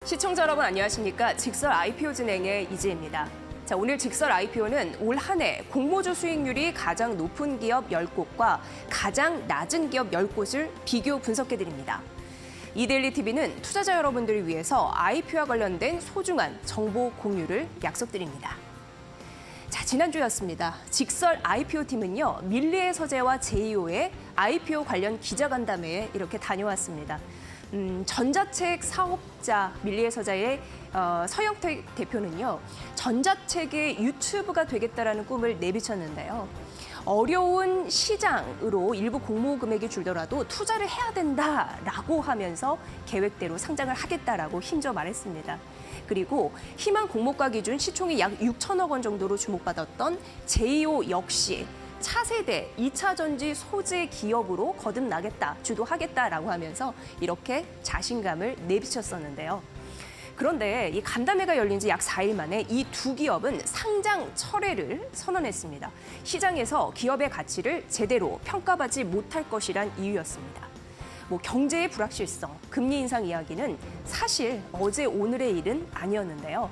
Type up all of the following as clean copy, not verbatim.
시청자 여러분 안녕하십니까? 직설 IPO 진행의 이지혜입니다. 자, 오늘 직설 IPO는 올 한 해 공모주 수익률이 가장 높은 기업 10곳과 가장 낮은 기업 10곳을 비교 분석해드립니다. 이데일리TV는 투자자 여러분들을 위해서 IPO와 관련된 소중한 정보 공유를 약속드립니다. 자, 지난주였습니다. 직설 IPO팀은요, 밀리의 서재와 제이오의 IPO 관련 기자간담회에 이렇게 다녀왔습니다. 전자책 사업자 밀리의 서자의 서영택 대표는요, 전자책의 유튜브가 되겠다라는 꿈을 내비쳤는데요. 어려운 시장으로 일부 공모 금액이 줄더라도 투자를 해야 된다라고 하면서 계획대로 상장을 하겠다라고 힘줘 말했습니다. 그리고 희망 공모가 기준 시총이 약 6천억 원 정도로 주목받았던 제이오 역시 차세대 2차 전지 소재 기업으로 거듭나겠다, 주도하겠다라고 하면서 이렇게 자신감을 내비쳤었는데요. 그런데 이 간담회가 열린 지 약 4일 만에 이 두 기업은 상장 철회를 선언했습니다. 시장에서 기업의 가치를 제대로 평가받지 못할 것이란 이유였습니다. 경제의 불확실성, 금리 인상 이야기는 사실 어제 오늘의 일은 아니었는데요.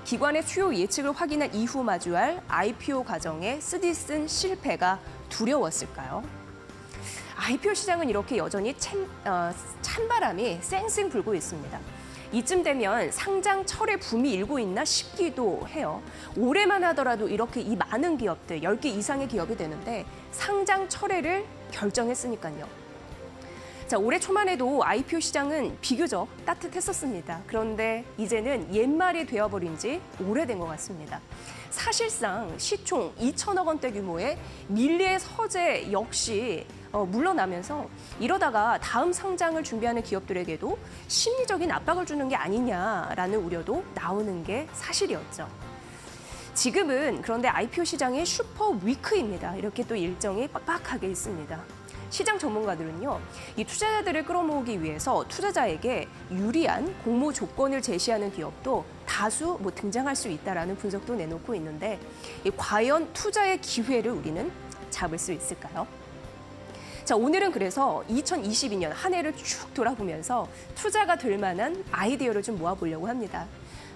기관의 추후 예측을 확인한 이후 마주할 IPO 과정의 쓰디쓴 실패가 두려웠을까요? IPO 시장은 이렇게 여전히 찬바람이 쌩쌩 불고 있습니다. 이쯤 되면 상장 철회 붐이 일고 있나 싶기도 해요. 올해만 하더라도 이렇게 이 많은 기업들, 10개 이상의 기업이 되는데 상장 철회를 결정했으니까요. 자, 올해 초만 해도 IPO 시장은 비교적 따뜻했었습니다. 그런데 이제는 옛말이 되어버린 지 오래된 것 같습니다. 사실상 시총 2천억 원대 규모의 밀리의 서재 역시 물러나면서 이러다가 다음 상장을 준비하는 기업들에게도 심리적인 압박을 주는 게 아니냐라는 우려도 나오는 게 사실이었죠. 지금은 그런데 IPO 시장의 슈퍼 위크입니다. 이렇게 또 일정이 빡빡하게 있습니다. 시장 전문가들은요, 이 투자자들을 끌어모으기 위해서 투자자에게 유리한 공모 조건을 제시하는 기업도 다수 등장할 수 있다라는 분석도 내놓고 있는데, 과연 투자의 기회를 우리는 잡을 수 있을까요? 자, 오늘은 그래서 2022년 한 해를 쭉 돌아보면서 투자가 될 만한 아이디어를 좀 모아보려고 합니다.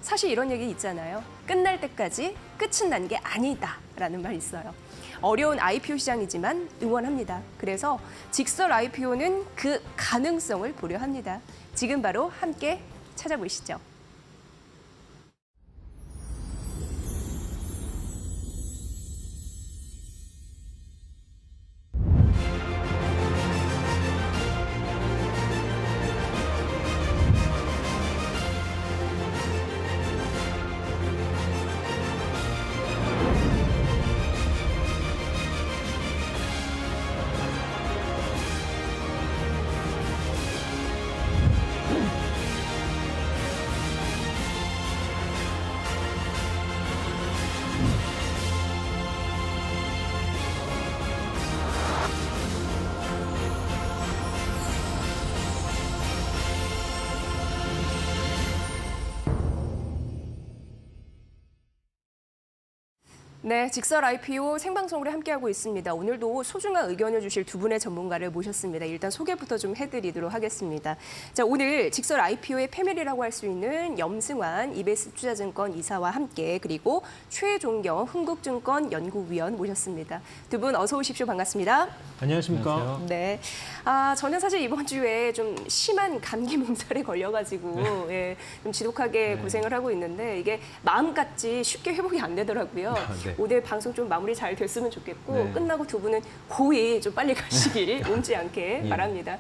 사실 이런 얘기 있잖아요. 끝날 때까지 끝은 난 게 아니다라는 말 있어요. 어려운 IPO 시장이지만 응원합니다. 그래서 직설 IPO는 그 가능성을 보려 합니다. 지금 바로 함께 찾아보시죠. 네, 직설 IPO 생방송으로 함께하고 있습니다. 오늘도 소중한 의견을 주실 두 분의 전문가를 모셨습니다. 일단 소개부터 좀 해드리도록 하겠습니다. 자, 오늘 직설 IPO의 패밀리라고 할 수 있는 염승환 EBS 투자증권 이사와 함께, 그리고 최종경 흥국증권 연구위원 모셨습니다. 두 분 어서 오십시오. 반갑습니다. 안녕하십니까. 안녕하세요. 네, 저는 사실 이번 주에 좀 심한 감기 몸살에 걸려가지고 예, 좀 지독하게 고생을 하고 있는데 이게 마음같이 쉽게 회복이 안 되더라고요. 네. 오늘 방송 좀 마무리 잘 됐으면 좋겠고 네. 끝나고 두 분은 고이 좀 빨리 가시길 옮지 않게 바랍니다.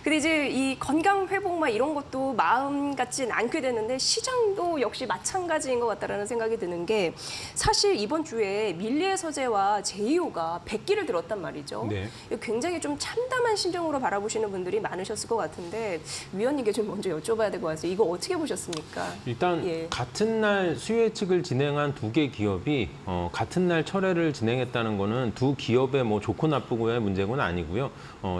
근데 이제 이 건강 회복만 이런 것도 마음 같진 않게 되는데 시장도 역시 마찬가지인 것 같다라는 생각이 드는 게, 사실 이번 주에 밀리의 서재와 제이오가 100기를 들었단 말이죠. 네. 굉장히 좀 참담한 심정으로 바라보시는 분들이 많으셨을 것 같은데 위원님께 좀 먼저 여쭤봐야 될 것 같아요. 이거 어떻게 보셨습니까? 일단 같은 날 수요 예측을 진행한 두 개 기업이 같은 날 철회를 진행했다는 거는 두 기업의 좋고 나쁘고의 문제는 아니고요.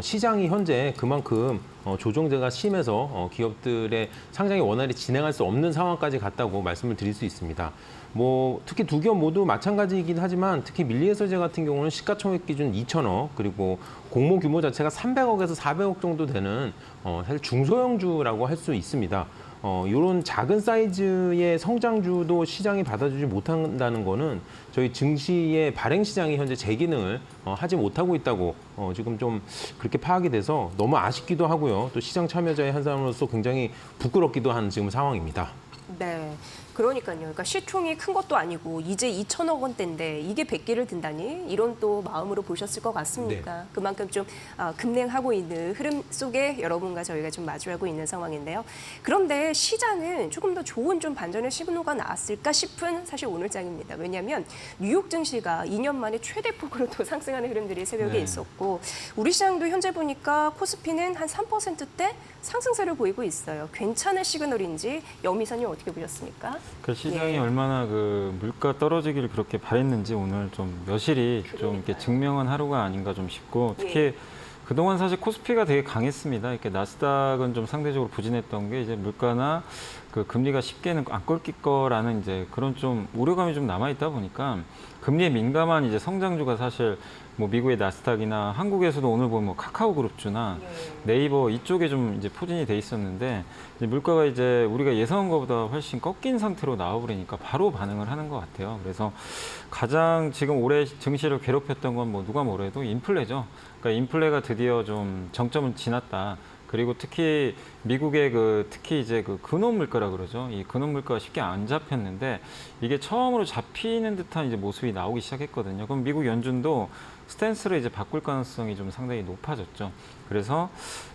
시장이 현재 그만큼 조정제가 심해서 기업들의 상장이 원활히 진행할 수 없는 상황까지 갔다고 말씀을 드릴 수 있습니다. 특히 두 기업 모두 마찬가지이긴 하지만 특히 밀리의 서재 같은 경우는 시가총액 기준 2천억, 그리고 공모 규모 자체가 300억에서 400억 정도 되는 사실 중소형주라고 할 수 있습니다. 이런 작은 사이즈의 성장주도 시장이 받아주지 못한다는 거는 저희 증시의 발행 시장이 현재 제 기능을 하지 못하고 있다고 지금 좀 그렇게 파악이 돼서 너무 아쉽기도 하고요. 또 시장 참여자의 한 사람으로서 굉장히 부끄럽기도 한 지금 상황입니다. 네. 그러니까요. 그러니까 시총이 큰 것도 아니고 이제 2천억 원대인데 이게 100기를 든다니 이런 또 마음으로 보셨을 것 같습니까? 네. 그만큼 좀 급냉하고 있는 흐름 속에 여러분과 저희가 좀 마주하고 있는 상황인데요. 그런데 시장은 조금 더 좋은 좀 반전의 신호가 나왔을까 싶은 사실 오늘장입니다. 왜냐하면 뉴욕 증시가 2년 만에 최대폭으로 또 상승하는 흐름들이 새벽에 네. 있었고 우리 시장도 현재 보니까 코스피는 한 3%대 상승세를 보이고 있어요. 괜찮은 시그널인지 염이사님 어떻게 보셨습니까? 그 시장이 예. 얼마나 그 물가 떨어지기를 그렇게 바랬는지 오늘 좀 여실히 좀 이렇게 증명한 하루가 아닌가 좀 싶고 특히 예. 그동안 사실 코스피가 되게 강했습니다. 이렇게 나스닥은 좀 상대적으로 부진했던 게 이제 물가나 그 금리가 쉽게는 안 꺾일 거라는 이제 그런 좀 우려감이 좀 남아 있다 보니까 금리에 민감한 이제 성장주가 사실 뭐 미국의 나스닥이나 한국에서도 오늘 보면 뭐 카카오그룹주나 네이버 이쪽에 좀 이제 포진이 돼 있었는데 이제 물가가 이제 우리가 예상한 것보다 훨씬 꺾인 상태로 나와버리니까 바로 반응을 하는 것 같아요. 그래서 가장 지금 올해 증시를 괴롭혔던 건 뭐 누가 뭐래도 인플레죠. 그러니까 인플레가 드디어 좀 정점을 지났다. 그리고 특히 미국의 특히 이제 근원 물가라 그러죠. 이 근원 물가가 쉽게 안 잡혔는데 이게 처음으로 잡히는 듯한 이제 모습이 나오기 시작했거든요. 그럼 미국 연준도 스탠스를 이제 바꿀 가능성이 좀 상당히 높아졌죠. 그래서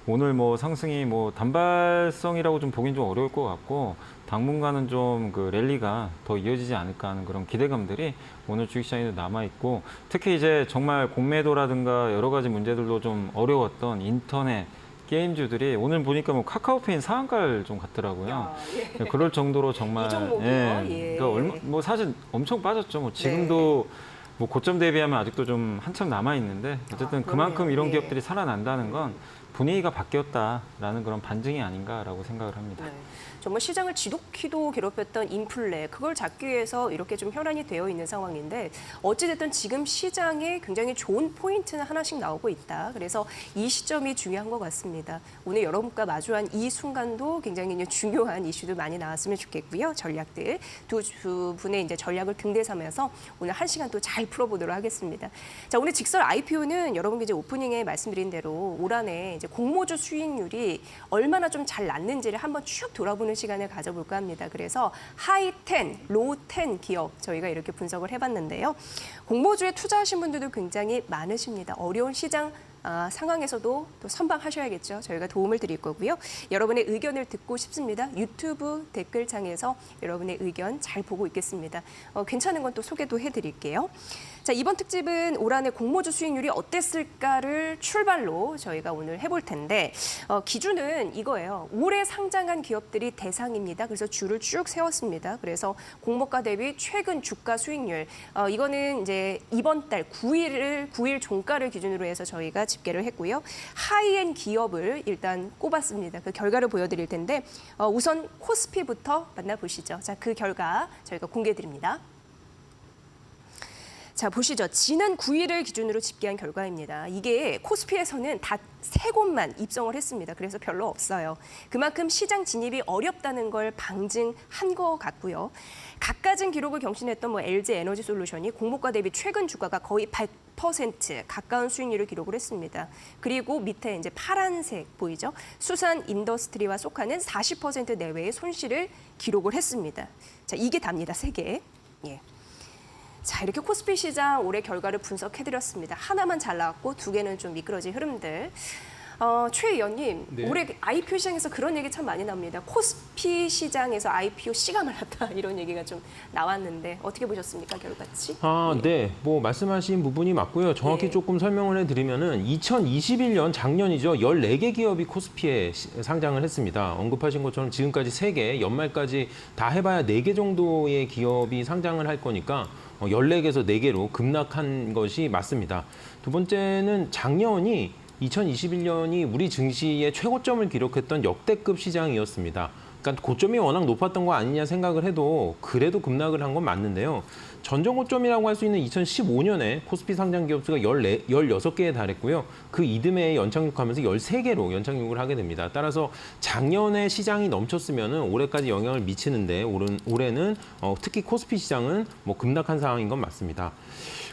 오늘 뭐 상승이 뭐 단발성이라고 좀 보긴 좀 어려울 것 같고 당분간은 좀 랠리가 더 이어지지 않을까 하는 그런 기대감들이 오늘 주식시장에도 남아 있고 특히 이제 정말 공매도라든가 여러 가지 문제들도 좀 어려웠던 인터넷 게임주들이 오늘 보니까 뭐 카카오페이 상한가를 좀 갔더라고요. 아, 예. 그럴 정도로 정말 이 종목이요? 예. 그러니까 뭐 사실 엄청 빠졌죠. 뭐 지금도 뭐 고점 대비하면 아직도 좀 한참 남아 있는데 어쨌든 그만큼 그러네요. 이런 예. 기업들이 살아난다는 건 분위기가 바뀌었다라는 그런 반증이 아닌가라고 생각을 합니다. 네. 정말 시장을 지독히도 괴롭혔던 인플레, 그걸 잡기 위해서 이렇게 좀 혈안이 되어 있는 상황인데 어찌됐든 지금 시장에 굉장히 좋은 포인트는 하나씩 나오고 있다. 그래서 이 시점이 중요한 것 같습니다. 오늘 여러분과 마주한 이 순간도 굉장히 중요한 이슈도 많이 나왔으면 좋겠고요. 전략들 두 분의 이제 전략을 등대 삼아서 오늘 한 시간 또 잘 풀어보도록 하겠습니다. 자, 오늘 직설 IPO는 여러분께 이제 오프닝에 말씀드린 대로 올 한해 이제 공모주 수익률이 얼마나 좀 잘 났는지를 한번 쭉 돌아보는 시간을 가져볼까 합니다. 그래서 하이 10, 로우 10 기업 저희가 이렇게 분석을 해봤는데요. 공모주에 투자하신 분들도 굉장히 많으십니다. 어려운 시장 상황에서도 또 선방하셔야겠죠. 저희가 도움을 드릴 거고요. 여러분의 의견을 듣고 싶습니다. 유튜브 댓글창에서 여러분의 의견 잘 보고 있겠습니다. 괜찮은 건 또 소개도 해드릴게요. 자, 이번 특집은 올 한해 공모주 수익률이 어땠을까를 출발로 저희가 오늘 해볼 텐데 기준은 이거예요. 올해 상장한 기업들이 대상입니다. 그래서 줄을 쭉 세웠습니다. 그래서 공모가 대비 최근 주가 수익률 이거는 이제 이번 달 9일 종가를 기준으로 해서 저희가 집계를 했고요. 하이엔 기업을 일단 꼽았습니다. 그 결과를 보여드릴 텐데 우선 코스피부터 만나보시죠. 자, 그 결과 저희가 공개드립니다. 자, 보시죠. 지난 9일을 기준으로 집계한 결과입니다. 이게 코스피에서는 다 3곳만 입성을 했습니다. 그래서 별로 없어요. 그만큼 시장 진입이 어렵다는 걸 방증한 것 같고요. 갖가진 기록을 경신했던 뭐 LG 에너지 솔루션이 공모가 대비 최근 주가가 거의 100% 가까운 수익률을 기록을 했습니다. 그리고 밑에 이제 파란색 보이죠? 수산 인더스트리와 속하는 40% 내외의 손실을 기록을 했습니다. 자, 이게 답니다. 3개. 예. 자, 이렇게 코스피 시장 올해 결과를 분석해드렸습니다. 하나만 잘 나왔고 2개는 좀 미끄러진 흐름들. 최 의원님, 네. 올해 IPO 시장에서 그런 얘기 참 많이 나옵니다. 코스피 시장에서 IPO 씨가 말랐다 이런 얘기가 좀 나왔는데 어떻게 보셨습니까, 결과치? 네. 뭐 말씀하신 부분이 맞고요. 정확히 예. 조금 설명을 해드리면은 2021년 작년이죠. 14개 기업이 코스피에 상장을 했습니다. 언급하신 것처럼 지금까지 3개, 연말까지 다 해봐야 4개 정도의 기업이 상장을 할 거니까 14개에서 4개로 급락한 것이 맞습니다. 두 번째는 작년이 2021년이 우리 증시의 최고점을 기록했던 역대급 시장이었습니다. 그러니까 고점이 워낙 높았던 거 아니냐 생각을 해도 그래도 급락을 한 건 맞는데요. 전전 고점이라고 할 수 있는 2015년에 코스피 상장 기업 수가 16개에 달했고요. 그 이듬해에 연착륙하면서 13개로 연착륙을 하게 됩니다. 따라서 작년에 시장이 넘쳤으면 올해까지 영향을 미치는데 올해는 특히 코스피 시장은 뭐 급락한 상황인 건 맞습니다.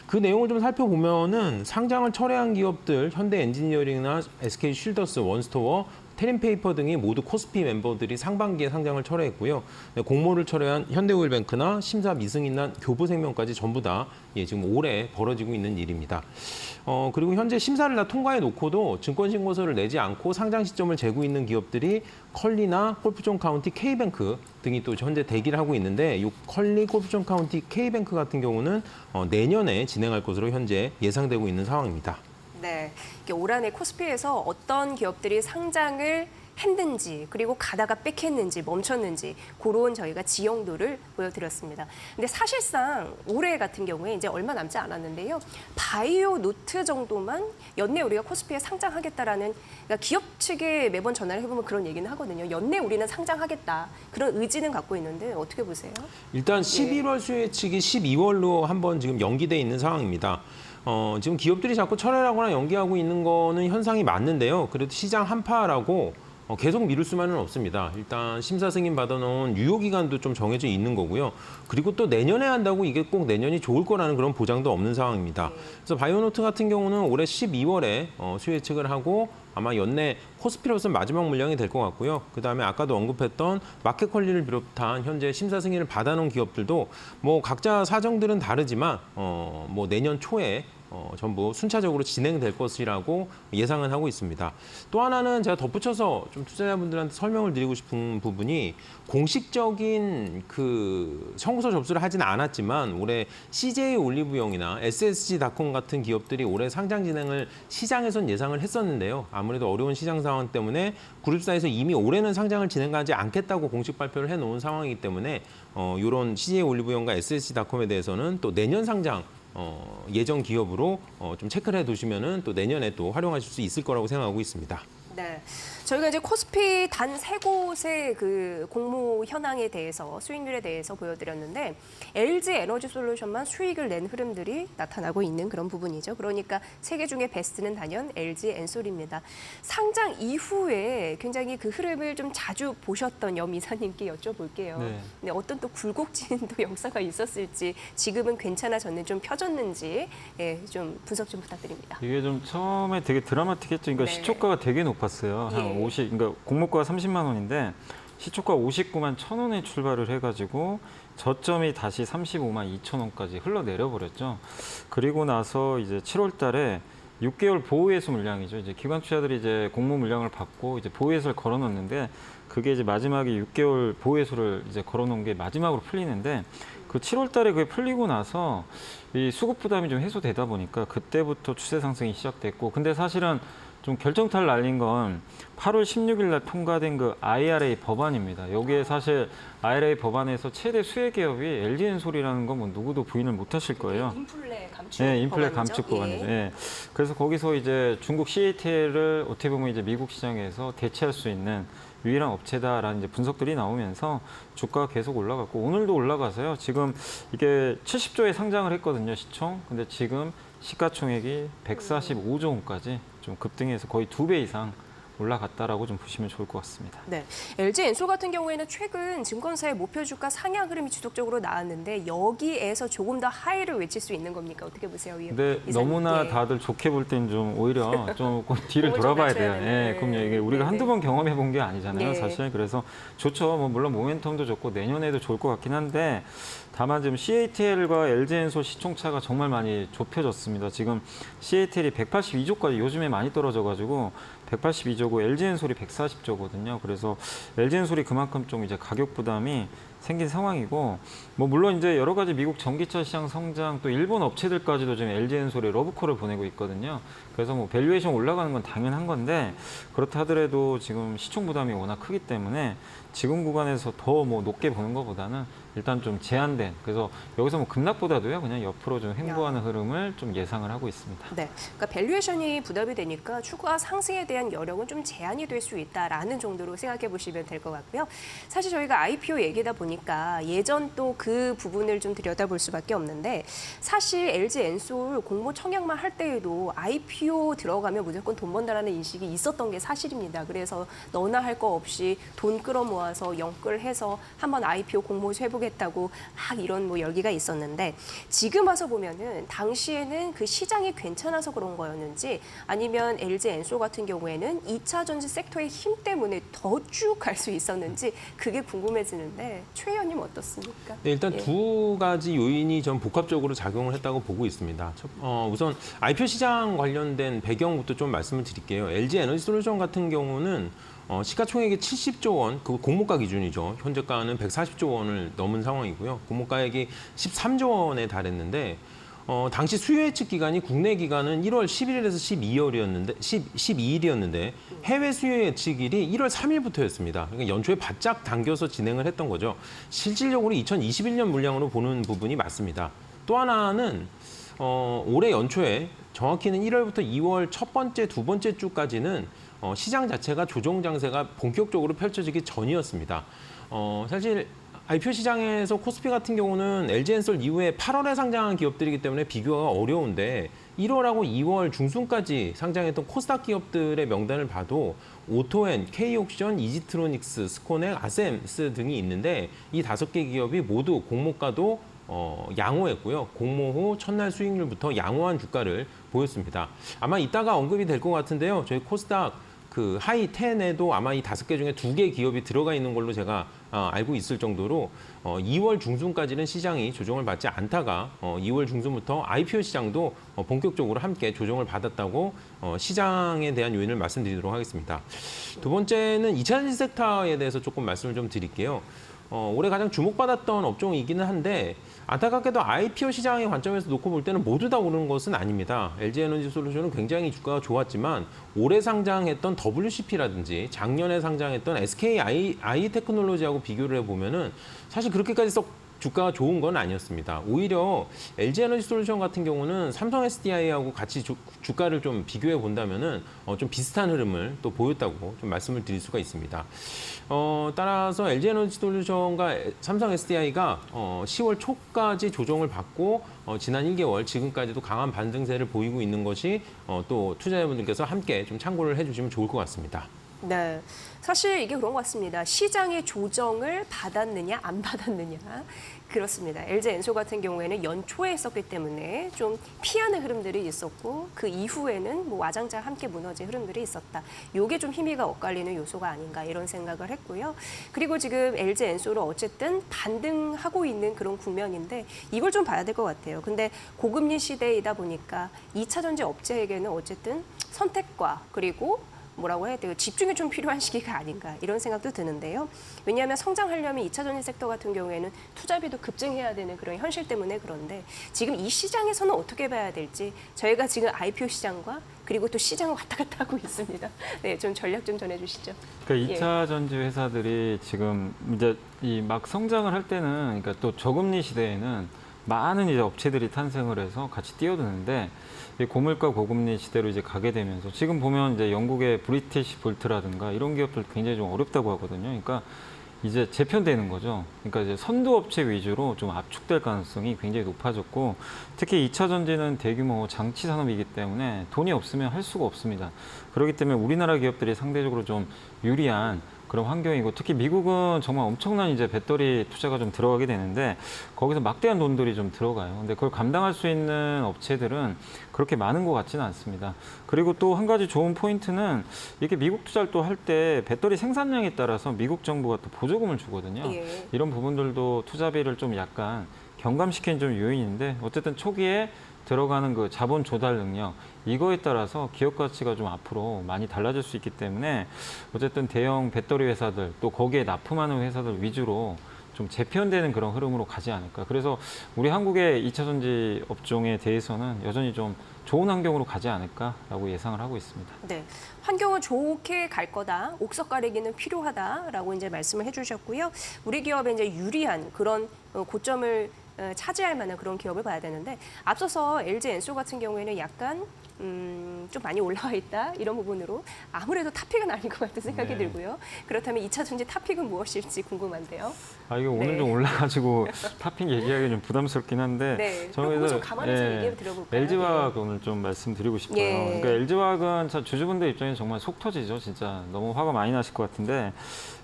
그 내용을 좀 살펴보면은 상장을 철회한 기업들, 현대 엔지니어링이나 SK 쉴더스, 원스토어, 테린페이퍼 등이 모두 코스피 멤버들이 상반기에 상장을 철회했고요. 공모를 철회한 현대오일뱅크나 심사 미승인 난 교보생명까지 전부 다 지금 올해 벌어지고 있는 일입니다. 그리고 현재 심사를 다 통과해 놓고도 증권신고서를 내지 않고 상장 시점을 재고 있는 기업들이 컬리나 콜프존 카운티 K뱅크 등이 또 현재 대기를 하고 있는데 이 컬리, 콜프존 카운티 K뱅크 같은 경우는 내년에 진행할 것으로 현재 예상되고 있는 상황입니다. 네, 이게 올 한해 코스피에서 어떤 기업들이 상장을 했는지 그리고 가다가 빽했는지 멈췄는지 그런 저희가 지형도를 보여드렸습니다. 근데 사실상 올해 같은 경우에 이제 얼마 남지 않았는데요. 바이오 노트 정도만 연내 우리가 코스피에 상장하겠다라는 그러니까 기업 측에 매번 전화를 해보면 그런 얘기는 하거든요. 연내 우리는 상장하겠다 그런 의지는 갖고 있는데 어떻게 보세요? 일단 11월 수요 예측이 12월로 한번 지금 연기돼 있는 상황입니다. 지금 기업들이 자꾸 철회하거나 연기하고 있는 거는 현상이 맞는데요. 그래도 시장 한파라고 계속 미룰 수만은 없습니다. 일단 심사 승인 받아놓은 유효 기간도 좀 정해져 있는 거고요. 그리고 또 내년에 한다고 이게 꼭 내년이 좋을 거라는 그런 보장도 없는 상황입니다. 그래서 바이오노트 같은 경우는 올해 12월에 수요 예측을 하고 아마 연내 코스피로서는 마지막 물량이 될 것 같고요. 그다음에 아까도 언급했던 마켓컬리를 비롯한 현재 심사 승인을 받아놓은 기업들도 뭐 각자 사정들은 다르지만 뭐 내년 초에 전부 순차적으로 진행될 것이라고 예상은 하고 있습니다. 또 하나는 제가 덧붙여서 좀 투자자분들한테 설명을 드리고 싶은 부분이 공식적인 그 청구서 접수를 하지는 않았지만 올해 CJ 올리브영이나 SSG닷컴 같은 기업들이 올해 상장 진행을 시장에선 예상을 했었는데요. 아무래도 어려운 시장 상황 때문에 그룹사에서 이미 올해는 상장을 진행하지 않겠다고 공식 발표를 해놓은 상황이기 때문에 이런 CJ 올리브영과 SSG닷컴에 대해서는 또 내년 상장 예정 기업으로 좀 체크를 해두시면은 또 내년에 또 활용하실 수 있을 거라고 생각하고 있습니다. 네, 저희가 이제 코스피 단 3곳의 그 공모 현황에 대해서 수익률에 대해서 보여드렸는데 LG 에너지 솔루션만 수익을 낸 흐름들이 나타나고 있는 그런 부분이죠. 그러니까 3개 중에 베스트는 단연 LG 엔솔입니다. 상장 이후에 굉장히 그 흐름을 좀 자주 보셨던 염 이사님께 여쭤볼게요. 네. 네, 어떤 또 굴곡진 또 역사가 있었을지 지금은 괜찮아졌는지 좀 펴졌는지 좀 분석 좀 부탁드립니다. 이게 좀 처음에 되게 드라마틱했죠. 그러니까 네. 시초가가 되게 높았어요. 한 예. 50, 그러니까 공모가가 30만 원인데 시초가 59만 1천 원에 출발을 해가지고 저점이 다시 35만 2천 원까지 흘러내려 버렸죠. 그리고 나서 이제 7월 달에 6개월 보호예수 물량이죠. 이제 기관 투자들이 이제 공모 물량을 받고 이제 보호예수를 걸어놓는데 그게 이제 마지막에 6개월 보호예수를 이제 걸어놓은 게 마지막으로 풀리는데 그 7월 달에 그게 풀리고 나서 이 수급 부담이 좀 해소되다 보니까 그때부터 추세 상승이 시작됐고 근데 사실은 좀 결정타를 날린 건 8월 16일 날 통과된 그 IRA 법안입니다. 여기에 사실 IRA 법안에서 최대 수혜 기업이 LG엔솔이라는 건 뭐 누구도 부인을 못 하실 거예요. 인플레 감축 네, 인플레 법안이죠? 감축 법안이죠. 예. 예. 그래서 거기서 이제 중국 CATL을 어떻게 보면 이제 미국 시장에서 대체할 수 있는 유일한 업체다라는 이제 분석들이 나오면서 주가가 계속 올라갔고 오늘도 올라가서요. 지금 이게 70조에 상장을 했거든요, 시총. 근데 지금 시가총액이 145조 원까지 좀 급등해서 거의 2배 이상 올라갔다라고 좀 보시면 좋을 것 같습니다. 네, LG 엔솔 같은 경우에는 최근 증권사의 목표 주가 상향 흐름이 지속적으로 나왔는데 여기에서 조금 더 하이를 외칠 수 있는 겁니까? 어떻게 보세요? 근데 이사님? 너무나 예. 다들 좋게 볼 땐 좀 오히려 조금 뒤를 몸을 좀 돌아봐야 낮춰야 돼요. 되는. 예, 그럼요. 이게 우리가 네, 한두 네. 번 경험해 본 게 아니잖아요, 네. 사실. 그래서 좋죠. 뭐 물론 모멘텀도 좋고 내년에도 좋을 것 같긴 한데 다만 지금 CATL과 LG엔솔 시총차가 정말 많이 좁혀졌습니다. 지금 CATL이 182조까지 요즘에 많이 떨어져가지고 182조고 LG엔솔이 140조거든요. 그래서 LG엔솔이 그만큼 좀 이제 가격 부담이 생긴 상황이고, 뭐 물론 이제 여러 가지 미국 전기차 시장 성장, 또 일본 업체들까지도 지금 LG엔솔에 러브콜을 보내고 있거든요. 그래서 뭐 밸류에이션 올라가는 건 당연한 건데, 그렇다 하더라도 지금 시총 부담이 워낙 크기 때문에 지금 구간에서 더 뭐 높게 보는 것보다는 일단 좀 제한된, 그래서 여기서 뭐 급락보다도요 그냥 옆으로 좀 횡보하는 흐름을 좀 예상을 하고 있습니다. 네, 그러니까 밸류에이션이 부담이 되니까 추가 상승에 대한 여력은 좀 제한이 될 수 있다라는 정도로 생각해 보시면 될 것 같고요. 사실 저희가 IPO 얘기다 보니까 예전 또 그 부분을 좀 들여다볼 수밖에 없는데, 사실 LG 엔솔 공모 청약만 할 때에도 IPO 들어가면 무조건 돈 번다라는 인식이 있었던 게 사실입니다. 그래서 너나 할 거 없이 돈 끌어모아서 영끌해서 한번 IPO 공모주 해보겠다고 막 이런 뭐 열기가 있었는데, 지금 와서 보면은 당시에는 그 시장이 괜찮아서 그런 거였는지, 아니면 LG 엔솔 같은 경우에는 2차 전지 섹터의 힘 때문에 더 쭉 갈 수 있었는지 그게 궁금해지는데, 최 의원님 어떻습니까? 네, 일단 예. 두 가지 요인이 전 복합적으로 작용을 했다고 보고 있습니다. 우선 IPO 시장 관련된 배경부터 좀 말씀을 드릴게요. LG 에너지솔루션 같은 경우는 시가총액이 70조 원, 그 공모가 기준이죠. 현재가는 140조 원을 넘은 상황이고요. 공모가액이 13조 원에 달했는데, 당시 수요 예측 기간이 국내 기간은 1월 11일에서 12일이었는데 해외 수요 예측일이 1월 3일부터였습니다. 그러니까 연초에 바짝 당겨서 진행을 했던 거죠. 실질적으로 2021년 물량으로 보는 부분이 맞습니다. 또 하나는 올해 연초에 정확히는 1월부터 2월 첫 번째, 두 번째 주까지는 시장 자체가 조정 장세가 본격적으로 펼쳐지기 전이었습니다. 사실 IPO 시장에서 코스피 같은 경우는 LG엔솔 이후에 8월에 상장한 기업들이기 때문에 비교가 어려운데, 1월하고 2월 중순까지 상장했던 코스닥 기업들의 명단을 봐도 오토엔, K옥션, 이지트로닉스, 스코넥, 아셈스 등이 있는데, 이 5개 기업이 모두 공모가도 양호했고요. 공모 후 첫날 수익률부터 양호한 주가를 보였습니다. 아마 이따가 언급이 될 것 같은데요. 저희 코스닥 그 하이 10에도 아마 이 5개 중에 2개 기업이 들어가 있는 걸로 제가 알고 있을 정도로 2월 중순까지는 시장이 조정을 받지 않다가 2월 중순부터 IPO 시장도 본격적으로 함께 조정을 받았다고 시장에 대한 요인을 말씀드리도록 하겠습니다. 두 번째는 2차 전지 섹터에 대해서 조금 말씀을 좀 드릴게요. 올해 가장 주목받았던 업종이기는 한데, 안타깝게도 IPO 시장의 관점에서 놓고 볼 때는 모두 다 오르는 것은 아닙니다. LG에너지솔루션은 굉장히 주가가 좋았지만 올해 상장했던 WCP라든지 작년에 상장했던 SKI 테크놀로지하고 비교를 해보면은 사실 그렇게까지 썩 주가가 좋은 건 아니었습니다. 오히려 LG에너지솔루션 같은 경우는 삼성 SDI하고 같이 주가를 좀 비교해 본다면은 좀 비슷한 흐름을 또 보였다고 좀 말씀을 드릴 수가 있습니다. 따라서 LG에너지솔루션과 삼성 SDI가 10월 초까지 조정을 받고 지난 1개월 지금까지도 강한 반등세를 보이고 있는 것이 또 투자자분들께서 함께 좀 참고를 해주시면 좋을 것 같습니다. 네, 사실 이게 그런 것 같습니다. 시장의 조정을 받았느냐 안 받았느냐, 그렇습니다. LG 엔솔 같은 경우에는 연초에 했었기 때문에 좀 피하는 흐름들이 있었고, 그 이후에는 뭐 와장창 함께 무너진 흐름들이 있었다. 이게 좀 힘이가 엇갈리는 요소가 아닌가 이런 생각을 했고요. 그리고 지금 LG 엔솔은 어쨌든 반등하고 있는 그런 국면인데, 이걸 좀 봐야 될 것 같아요. 근데 고금리 시대이다 보니까 2차 전지 업체에게는 어쨌든 선택과 그리고 뭐라고 해야 돼요? 집중이 좀 필요한 시기가 아닌가 이런 생각도 드는데요. 왜냐하면 성장하려면 2차 전지 섹터 같은 경우에는 투자비도 급증해야 되는 그런 현실 때문에 그런데, 지금 이 시장에서는 어떻게 봐야 될지 저희가 지금 IPO 시장과 그리고 또 시장을 왔다 갔다 하고 있습니다. 네, 좀 전략 좀 전해주시죠. 그러니까 2차 전지 회사들이 지금 이제 이 막 성장을 할 때는, 그러니까 또 저금리 시대에는 많은 이제 업체들이 탄생을 해서 같이 뛰어드는데, 이 고물가 고금리 시대로 이제 가게 되면서 지금 보면 이제 영국의 브리티시 볼트라든가 이런 기업들 굉장히 좀 어렵다고 하거든요. 그러니까 이제 재편되는 거죠. 그러니까 이제 선도 업체 위주로 좀 압축될 가능성이 굉장히 높아졌고, 특히 2차 전지는 대규모 장치 산업이기 때문에 돈이 없으면 할 수가 없습니다. 그렇기 때문에 우리나라 기업들이 상대적으로 좀 유리한 그런 환경이고, 특히 미국은 정말 엄청난 이제 배터리 투자가 좀 들어가게 되는데 거기서 막대한 돈들이 좀 들어가요. 근데 그걸 감당할 수 있는 업체들은 그렇게 많은 것 같지는 않습니다. 그리고 또 한 가지 좋은 포인트는, 이게 미국 투자를 또 할 때 배터리 생산량에 따라서 미국 정부가 또 보조금을 주거든요. 예. 이런 부분들도 투자비를 좀 약간 경감시키는 좀 요인인데, 어쨌든 초기에 들어가는 그 자본 조달 능력, 이거에 따라서 기업 가치가 좀 앞으로 많이 달라질 수 있기 때문에 어쨌든 대형 배터리 회사들 또 거기에 납품하는 회사들 위주로 좀 재편되는 그런 흐름으로 가지 않을까. 그래서 우리 한국의 2차 전지 업종에 대해서는 여전히 좀 좋은 환경으로 가지 않을까라고 예상을 하고 있습니다. 네, 환경은 좋게 갈 거다. 옥석 가리기는 필요하다라고 이제 말씀을 해주셨고요. 우리 기업에 이제 유리한 그런 고점을 차지할 만한 그런 기업을 봐야 되는데 앞서서 LG 엔소 같은 경우에는 약간 좀 많이 올라와 있다 이런 부분으로 아무래도 탑픽은 아닌 것 같은 생각이 네. 들고요. 그렇다면 2차 전지 탑픽은 무엇일지 궁금한데요. 아, 이게 오늘 네. 좀 올라가지고 탑픽 얘기하기 좀 부담스럽긴 한데 네, 저는 그럼 그래서, 좀 감안해서 얘기해 들어볼까요? LG화학 오늘 좀 말씀드리고 싶어요. 예. 그러니까 LG화학은 참 주주분들 입장에서 정말 속 터지죠. 진짜 너무 화가 많이 나실 것 같은데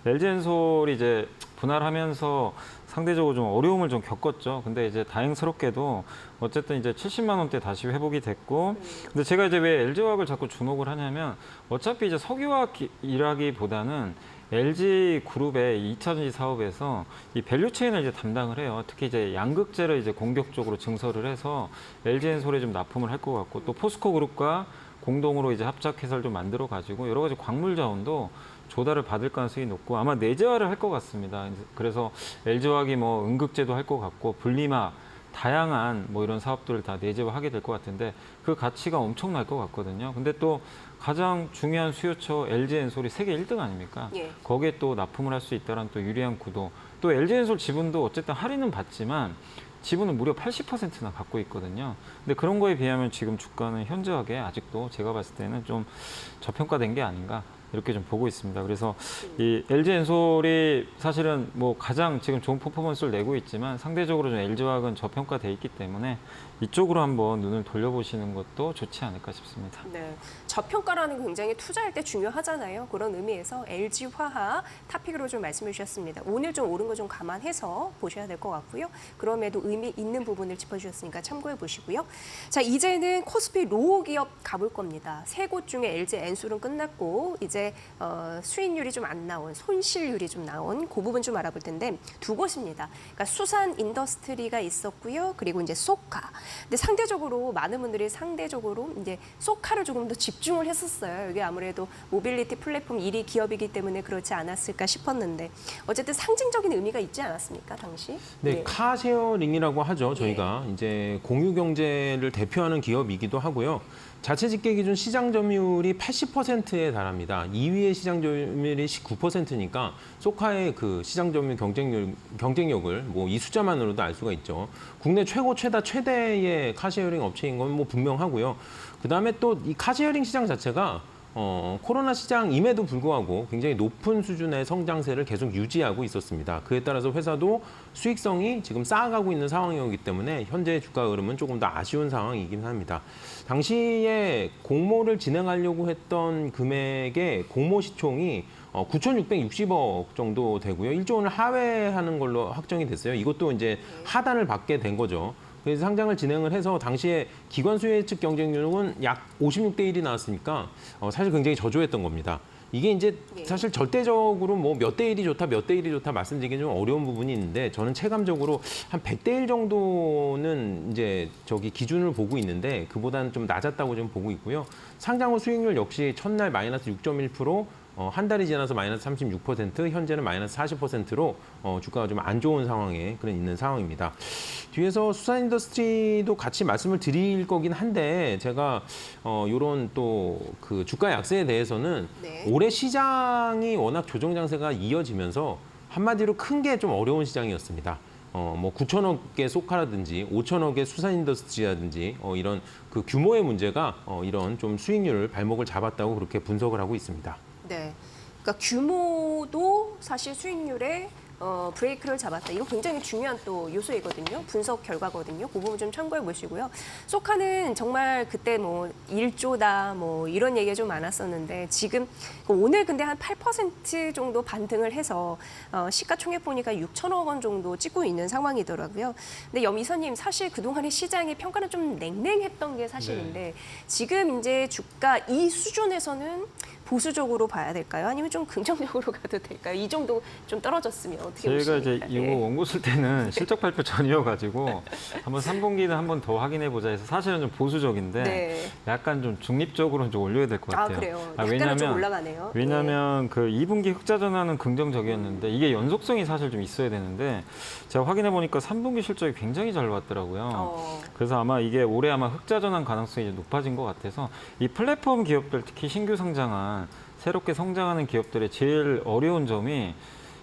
LG엔솔이 이제 분할하면서 상대적으로 좀 어려움을 좀 겪었죠. 근데 이제 다행스럽게도 어쨌든 이제 70만 원대 다시 회복이 됐고, 근데 제가 이제 왜 LG화학을 자꾸 주목을 하냐면 어차피 이제 석유화학이라기보다는 LG 그룹의 2차 전지 사업에서 이 밸류 체인을 이제 담당을 해요. 특히 이제 양극재를 이제 공격적으로 증설을 해서 LG엔솔에 좀 납품을 할 것 같고, 또 포스코 그룹과 공동으로 이제 합작회사를 좀 만들어 가지고 여러 가지 광물 자원도 조달을 받을 가능성이 높고 아마 내재화를 할 것 같습니다. 그래서 LG화학이 뭐 음극재도 할 것 같고 분리막 다양한 뭐 이런 사업들을 다 내재화하게 될 것 같은데 그 가치가 엄청날 것 같거든요. 근데 또 가장 중요한 수요처 LG엔솔이 세계 1등 아닙니까? 예. 거기에 또 납품을 할 수 있다는 또 유리한 구도. 또 LG엔솔 지분도 어쨌든 할인은 받지만 지분은 무려 80%나 갖고 있거든요. 근데 그런 거에 비하면 지금 주가는 현저하게 아직도 제가 봤을 때는 좀 저평가된 게 아닌가 이렇게 좀 보고 있습니다. 그래서 이 LG엔솔이 사실은 뭐 가장 지금 좋은 퍼포먼스를 내고 있지만 상대적으로 좀 LG화학은 저평가돼 있기 때문에 이쪽으로 한번 눈을 돌려보시는 것도 좋지 않을까 싶습니다. 네, 저평가라는 게 굉장히 투자할 때 중요하잖아요. 그런 의미에서 LG화학 탑픽으로 좀 말씀해 주셨습니다. 오늘 좀 오른 거 좀 감안해서 보셔야 될 것 같고요. 그럼에도 의미 있는 부분을 짚어주셨으니까 참고해 보시고요. 자, 이제는 코스피 로우 기업 가볼 겁니다. 세 곳 중에 LG 엔솔은 끝났고 이제 수익률이 좀 안 나온, 손실률이 좀 나온 그 부분 좀 알아볼 텐데 두 곳입니다. 그러니까 수산 인더스트리가 있었고요. 그리고 이제 소카. 근데 상대적으로 많은 분들이 상대적으로 이제 소카를 조금 더 집중을 했었어요. 이게 아무래도 모빌리티 플랫폼 1위 기업이기 때문에 그렇지 않았을까 싶었는데 어쨌든 상징적인 의미가 있지 않았습니까, 당시? 네, 예. 카쉐어링이라고 하죠. 저희가 이제 공유 경제를 대표하는 기업이기도 하고요. 자체 집계 기준 시장 점유율이 80%에 달합니다. 2위의 시장 점유율이 19%니까 소카의 그 시장 점유율 경쟁력을 뭐 이 숫자만으로도 알 수가 있죠. 국내 최대의 카쉐어링 업체인 건 뭐 분명하고요. 그다음에 또 이 카쉐어링 시장 자체가 코로나 시장임에도 불구하고 굉장히 높은 수준의 성장세를 계속 유지하고 있었습니다. 그에 따라서 회사도 수익성이 지금 쌓아가고 있는 상황이기 때문에 현재 주가 흐름은 조금 더 아쉬운 상황이긴 합니다. 당시에 공모를 진행하려고 했던 금액의 공모 시총이 9,660억 정도 되고요. 1조 원을 하회하는 걸로 확정이 됐어요. 이것도 이제 하단을 받게 된 거죠. 그래서 상장을 진행을 해서 당시에 기관 수혜 측 경쟁률은 약 56대 1이 나왔으니까 사실 굉장히 저조했던 겁니다. 이게 이제 사실 절대적으로 뭐 몇 대 1이 좋다, 몇 대 1이 좋다 말씀드리기 좀 어려운 부분이 있는데 저는 체감적으로 한 100대 1 정도는 이제 저기 기준을 보고 있는데 그보다는 좀 낮았다고 좀 보고 있고요. 상장 후 수익률 역시 첫날 마이너스 6.1%, 한 달이 지나서 마이너스 36%, 현재는 마이너스 40%로 주가가 좀 안 좋은 상황에 있는 상황입니다. 뒤에서 수산 인더스트리도 같이 말씀을 드릴 거긴 한데 제가 이런 또 그 주가 약세에 대해서는 네. 올해 시장이 워낙 조정 장세가 이어지면서 한마디로 큰 게 좀 어려운 시장이었습니다. 뭐 9천억의 소카라든지 5천억의 수산 인더스트리라든지 이런 그 규모의 문제가 이런 좀 수익률을 발목을 잡았다고 그렇게 분석을 하고 있습니다. 네. 그러니까 규모도 사실 수익률에 브레이크를 잡았다. 이거 굉장히 중요한 또 요소이거든요. 분석 결과거든요. 그 부분 좀 참고해 보시고요. 소카는 정말 그때 뭐 1조다 뭐 이런 얘기가 좀 많았었는데 지금 오늘 근데 한 8% 정도 반등을 해서 시가총액 보니까 6천억 원 정도 찍고 있는 상황이더라고요. 근데 염 이사님 사실 그동안의 시장의 평가는 좀 냉랭했던 게 사실인데 지금 이제 주가 이 수준에서는 보수적으로 봐야 될까요? 아니면 좀 긍정적으로 가도 될까요? 이 정도 좀 떨어졌으면 어떻게 저희가 보십니까? 이제 이거 원고 쓸 때는 실적 발표 전이어가지고 한번 3분기는 한번 더 확인해 보자 해서 사실은 좀 보수적인데 네. 약간 좀 중립적으로는 좀 올려야 될 것 같아요. 그래요? 약간은 좀 올라가네요. 왜냐하면 그 2분기 흑자 전환은 긍정적이었는데 이게 연속성이 사실 좀 있어야 되는데 제가 확인해 보니까 3분기 실적이 굉장히 잘 나왔더라고요. 그래서 아마 이게 올해 아마 흑자 전환 가능성이 이제 높아진 것 같아서 이 플랫폼 기업들 특히 신규 성장한 새롭게 성장하는 기업들의 제일 어려운 점이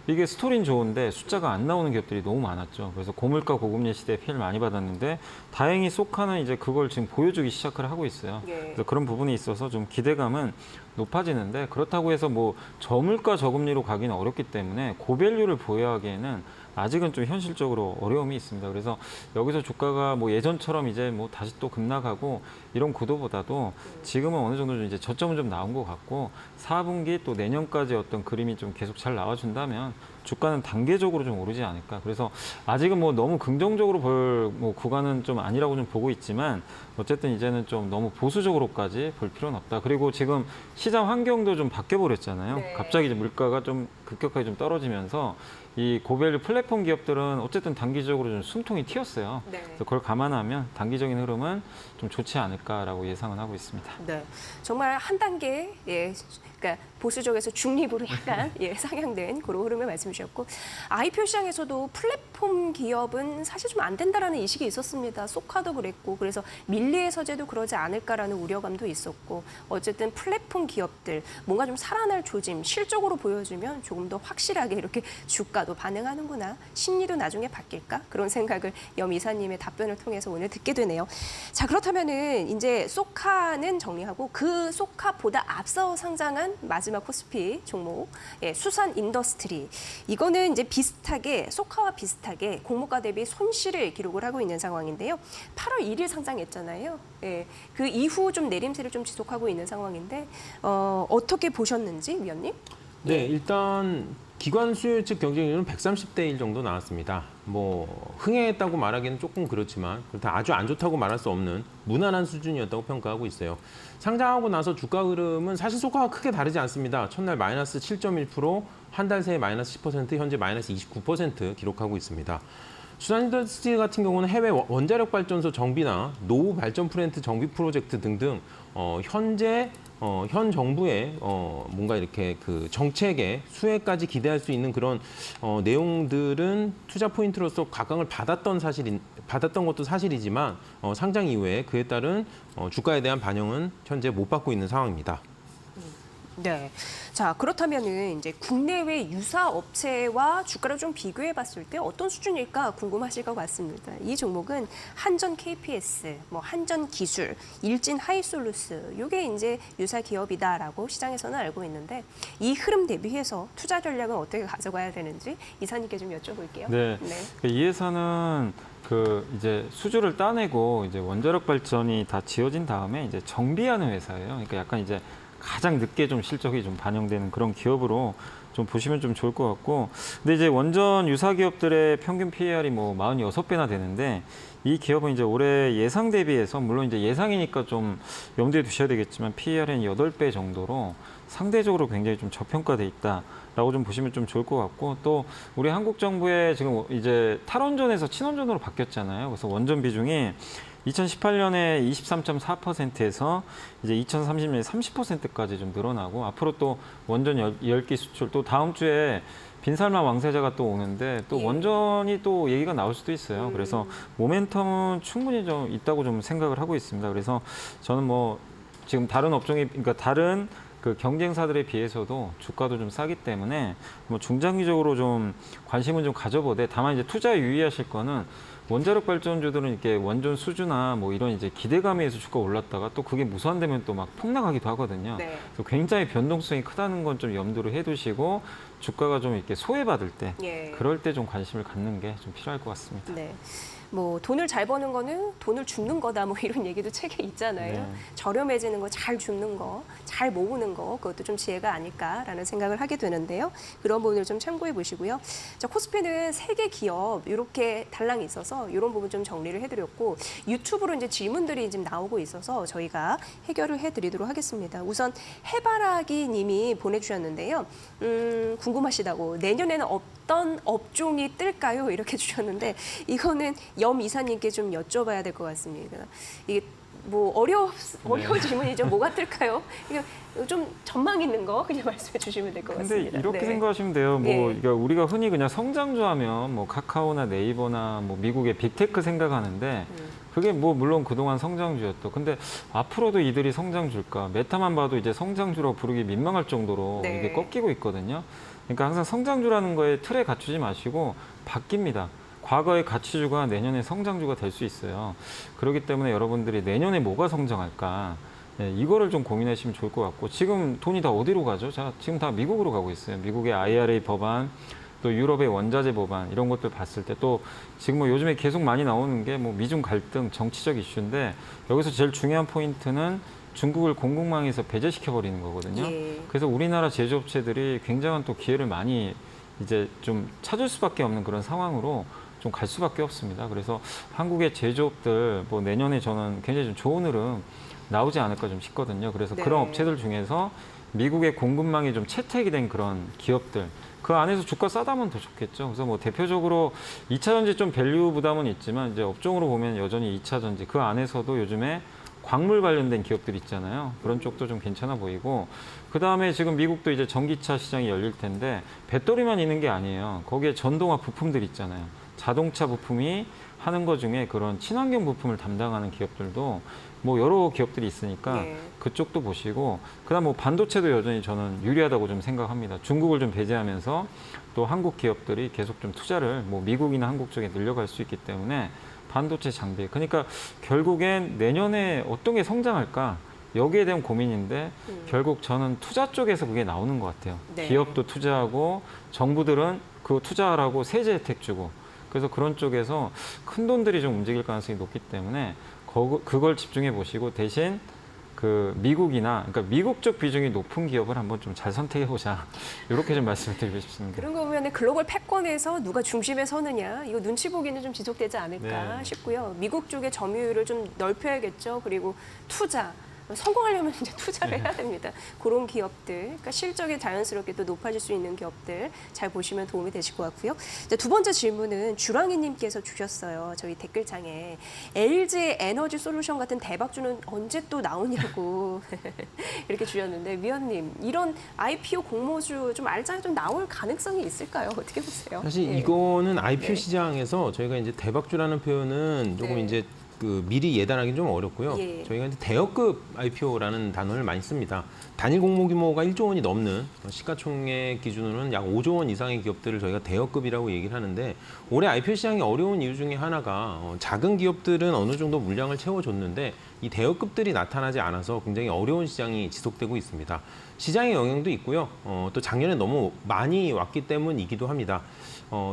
이게 스토리는 좋은데 숫자가 안 나오는 기업들이 너무 많았죠. 그래서 고물가 고금리 시대에 피해를 많이 받았는데 다행히 쏘카는 이제 그걸 지금 보여주기 시작을 하고 있어요. 예. 그래서 그런 부분이 있어서 좀 기대감은 높아지는데 그렇다고 해서 뭐 저물가 저금리로 가기는 어렵기 때문에 고밸류를 보유하기에는 아직은 좀 현실적으로 어려움이 있습니다. 그래서 여기서 주가가 뭐 예전처럼 이제 뭐 다시 또 급락하고 이런 구도보다도 지금은 어느 정도 좀 이제 저점은 좀 나온 것 같고 4분기 또 내년까지 어떤 그림이 좀 계속 잘 나와준다면 주가는 단계적으로 좀 오르지 않을까. 그래서 아직은 뭐 너무 긍정적으로 볼 뭐 구간은 좀 아니라고 좀 보고 있지만 어쨌든 이제는 좀 너무 보수적으로까지 볼 필요는 없다. 그리고 지금 시장 환경도 좀 바뀌어 버렸잖아요. 네. 갑자기 이제 물가가 좀 급격하게 좀 떨어지면서 이 고밸류 플랫폼 기업들은 어쨌든 단기적으로 좀 숨통이 튀었어요. 네. 그래서 그걸 감안하면 단기적인 흐름은 좀 좋지 않을까라고 예상은 하고 있습니다. 네, 정말 한 단계, 그러니까 보수적에서 중립으로 약간 상향된 그런 흐름을 말씀 주셨고, IPO 시장에서도 플랫폼 기업은 사실 좀 안 된다라는 인식이 있었습니다. 쏘카도 그랬고, 그래서 밀리의 서재도 그러지 않을까라는 우려감도 있었고, 어쨌든 플랫폼 기업들 뭔가 좀 살아날 조짐, 실적으로 보여주면 조금 더 확실하게 이렇게 주가도 반응하는구나, 심리도 나중에 바뀔까 그런 생각을 염 이사님의 답변을 통해서 오늘 듣게 되네요. 자, 그렇다면은 이제 쏘카는 정리하고 그 쏘카보다 앞서 상장한 마지막 코스피 종목 수산 인더스트리, 이거는 이제 비슷하게 쏘카와 비슷하게 공모가 대비 손실을 기록을 하고 있는 상황인데요. 8월 1일 상장했잖아요. 그 이후 좀 내림세를 좀 지속하고 있는 상황인데 어떻게 보셨는지 위원님? 네, 일단 기관 수요 측 경쟁률은 130대 1 정도 나왔습니다. 뭐 흥행했다고 말하기는 조금 그렇지만 그렇다 아주 안 좋다고 말할 수 없는 무난한 수준이었다고 평가하고 있어요. 상장하고 나서 주가 흐름은 사실 쏘카가 크게 다르지 않습니다. 첫날 마이너스 7.1%, 한 달 새에 마이너스 10%, 현재 마이너스 29% 기록하고 있습니다. 수산인더스트리 같은 경우는 해외 원자력 발전소 정비나 노후 발전 플랜트 정비 프로젝트 등등 현 정부의 뭔가 이렇게 그 정책의 수혜까지 기대할 수 있는 그런 내용들은 투자 포인트로서 각광을 받았던 것도 사실이지만 상장 이후에 그에 따른 주가에 대한 반영은 현재 못 받고 있는 상황입니다. 네. 자, 그렇다면은 이제 국내외 유사 업체와 주가를 좀 비교해 봤을 때 어떤 수준일까 궁금하실 것 같습니다. 이 종목은 한전 KPS, 뭐 한전 기술, 일진 하이솔루스, 이게 이제 유사 기업이다라고 시장에서는 알고 있는데 이 흐름 대비해서 투자 전략은 어떻게 가져가야 되는지 이사님께 좀 여쭤볼게요. 네. 이 회사는 그 이제 수주를 따내고 이제 원자력 발전이 다 지어진 다음에 이제 정비하는 회사예요. 그러니까 약간 이제 가장 늦게 좀 실적이 좀 반영되는 그런 기업으로 좀 보시면 좀 좋을 것 같고, 근데 이제 원전 유사 기업들의 평균 PER이 뭐 46배나 되는데 이 기업은 이제 올해 예상 대비해서 물론 이제 예상이니까 좀 염두에 두셔야 되겠지만 PER은 8배 정도로 상대적으로 굉장히 좀 저평가돼 있다라고 좀 보시면 좀 좋을 것 같고, 또 우리 한국 정부의 지금 이제 탈원전에서 친원전으로 바뀌었잖아요. 그래서 원전 비중이 2018년에 23.4%에서 이제 2030년에 30%까지 좀 늘어나고, 앞으로 또 원전 10기 수출, 또 다음 주에 빈살만 왕세자가 또 오는데 또 원전이 또 얘기가 나올 수도 있어요. 그래서 모멘텀은 충분히 좀 있다고 좀 생각을 하고 있습니다. 그래서 저는 뭐 지금 다른 업종이, 그러니까 다른 그 경쟁사들에 비해서도 주가도 좀 싸기 때문에 뭐 중장기적으로 좀 관심은 좀 가져보되, 다만 이제 투자에 유의하실 거는 원자력 발전주들은 이렇게 원전 수주나 뭐 이런 이제 기대감에 의해서 주가 올랐다가 또 그게 무산되면 또 막 폭락하기도 하거든요. 네. 그래서 굉장히 변동성이 크다는 건 좀 염두를 해두시고 주가가 좀 이렇게 소외받을 때 그럴 때 좀 관심을 갖는 게 좀 필요할 것 같습니다. 네. 뭐 돈을 잘 버는 거는 돈을 줍는 거다, 뭐 이런 얘기도 책에 있잖아요. 네. 저렴해지는 거, 잘 줍는 거, 잘 모으는 거, 그것도 좀 지혜가 아닐까라는 생각을 하게 되는데요. 그런 부분을 좀 참고해 보시고요. 자, 코스피는 3개 기업 이렇게 달랑이 있어서 있어서 이런 부분 좀 정리를 해드렸고 유튜브로 이제 질문들이 지금 나오고 있어서 저희가 해결을 해드리도록 하겠습니다. 우선 해바라기 님이 보내주셨는데요. 궁금하시다고 내년에는 어떤 업종이 뜰까요? 이렇게 주셨는데 이거는 염 이사님께 좀 여쭤봐야 될 것 같습니다. 이게 뭐 어려운 질문이죠. 뭐가 뜰까요? 이거 좀 전망 있는 거 그냥 말씀해 주시면 될 것 근데 같습니다. 이렇게 네. 생각하시면 돼요. 뭐 예. 그러니까 우리가 흔히 그냥 성장주 하면 뭐 카카오나 네이버나 뭐 미국의 빅테크 생각하는데 그게 뭐 물론 그동안 성장주였죠. 근데 앞으로도 이들이 성장주일까? 메타만 봐도 이제 성장주로 부르기 민망할 정도로 네. 이게 꺾이고 있거든요. 그러니까 항상 성장주라는 거에 틀에 갖추지 마시고 바뀝니다. 과거의 가치주가 내년에 성장주가 될 수 있어요. 그렇기 때문에 여러분들이 내년에 뭐가 성장할까? 예, 이거를 좀 고민하시면 좋을 것 같고 지금 돈이 다 어디로 가죠? 자, 지금 다 미국으로 가고 있어요. 미국의 IRA 법안, 또 유럽의 원자재 법안 이런 것들 봤을 때 또 지금 뭐 요즘에 계속 많이 나오는 게 뭐 미중 갈등, 정치적 이슈인데 여기서 제일 중요한 포인트는 중국을 공급망에서 배제시켜 버리는 거거든요. 예. 그래서 우리나라 제조업체들이 굉장한 또 기회를 많이 이제 좀 찾을 수밖에 없는 그런 상황으로 좀 갈 수밖에 없습니다. 그래서 한국의 제조업들 뭐 내년에 저는 굉장히 좀 좋은 흐름 나오지 않을까 좀 싶거든요. 그래서 네. 그런 업체들 중에서 미국의 공급망이 좀 채택이 된 그런 기업들 그 안에서 주가 싸다면 더 좋겠죠. 그래서 뭐 대표적으로 2차 전지 좀 밸류 부담은 있지만 이제 업종으로 보면 여전히 2차 전지 그 안에서도 요즘에 광물 관련된 기업들 있잖아요. 그런 쪽도 좀 괜찮아 보이고 그 다음에 지금 미국도 이제 전기차 시장이 열릴 텐데 배터리만 있는 게 아니에요. 거기에 전동화 부품들 있잖아요. 자동차 부품이 하는 것 중에 그런 친환경 부품을 담당하는 기업들도 뭐 여러 기업들이 있으니까 네. 그쪽도 보시고 그다음 뭐 반도체도 여전히 저는 유리하다고 좀 생각합니다. 중국을 좀 배제하면서 또 한국 기업들이 계속 좀 투자를 뭐 미국이나 한국 쪽에 늘려갈 수 있기 때문에 반도체 장비. 그러니까 결국엔 내년에 어떤 게 성장할까? 여기에 대한 고민인데 결국 저는 투자 쪽에서 그게 나오는 것 같아요. 네. 기업도 투자하고 정부들은 그 투자하라고 세제 혜택 주고 그래서 그런 쪽에서 큰 돈들이 좀 움직일 가능성이 높기 때문에 그걸 집중해 보시고 대신 그 미국이나 그러니까 미국 쪽 비중이 높은 기업을 한번 좀 잘 선택해 보자 이렇게 좀 말씀을 드리고 싶습니다. 그런 거 보면 글로벌 패권에서 누가 중심에 서느냐 이거 눈치 보기는 좀 지속되지 않을까 네. 싶고요. 미국 쪽의 점유율을 좀 넓혀야겠죠. 그리고 투자. 성공하려면 이제 투자를 해야 됩니다. 그런 기업들, 그러니까 실적이 자연스럽게 또 높아질 수 있는 기업들 잘 보시면 도움이 되실 것 같고요. 이제 두 번째 질문은 주랑이님께서 주셨어요. 저희 댓글창에 LG 에너지 솔루션 같은 대박주는 언제 또 나오냐고 이렇게 주셨는데 위원님 이런 IPO 공모주 좀 알짜게 좀 나올 가능성이 있을까요? 어떻게 보세요? 사실 예. 이거는 IPO 네. 시장에서 저희가 이제 대박주라는 표현은 조금 네. 이제 그 미리 예단하기 좀 어렵고요. 예. 저희가 이제 대여급 IPO라는 단어를 많이 씁니다. 단일 공모 규모가 1조 원이 넘는 시가총액 기준으로는 약 5조 원 이상의 기업들을 저희가 대여급이라고 얘기를 하는데 올해 IPO 시장이 어려운 이유 중에 하나가 작은 기업들은 어느 정도 물량을 채워줬는데 이 대여급들이 나타나지 않아서 굉장히 어려운 시장이 지속되고 있습니다. 시장의 영향도 있고요. 또 작년에 너무 많이 왔기 때문이기도 합니다.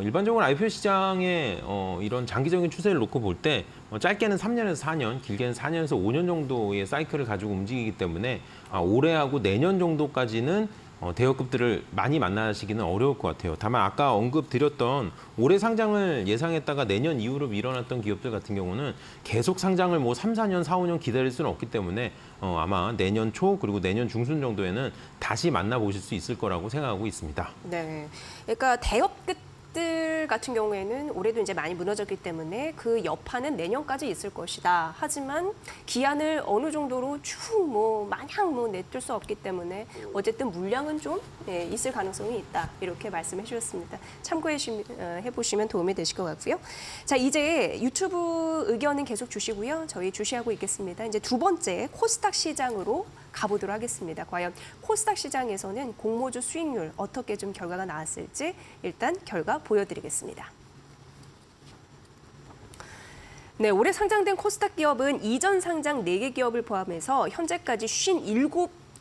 일반적으로 IPO 시장의 이런 장기적인 추세를 놓고 볼 때 짧게는 3년에서 4년, 길게는 4년에서 5년 정도의 사이클을 가지고 움직이기 때문에 올해하고 내년 정도까지는 대여급들을 많이 만나시기는 어려울 것 같아요. 다만 아까 언급드렸던 올해 상장을 예상했다가 내년 이후로 밀어놨던 기업들 같은 경우는 계속 상장을 뭐 3, 4년, 4, 5년 기다릴 수는 없기 때문에 아마 내년 초 그리고 내년 중순 정도에는 다시 만나보실 수 있을 거라고 생각하고 있습니다. 네, 그러니까 대여급 들 같은 경우에는 올해도 이제 많이 무너졌기 때문에 그 여파는 내년까지 있을 것이다. 하지만 기한을 어느 정도로 쭉 뭐 마냥 뭐 내둘 수 없기 때문에 어쨌든 물량은 좀 있을 가능성이 있다. 이렇게 말씀해 주셨습니다. 참고해 보시면 도움이 되실 것 같고요. 자, 이제 유튜브 의견은 계속 주시고요. 저희 주시하고 있겠습니다. 이제 두 번째 코스닥 시장으로 가보도록 하겠습니다. 과연 코스닥 시장에서는 공모주 수익률 어떻게 좀 결과가 나왔을지 일단 결과 보여드리겠습니다. 네, 올해 상장된 코스닥 기업은 이전 상장 4개 기업을 포함해서 현재까지 57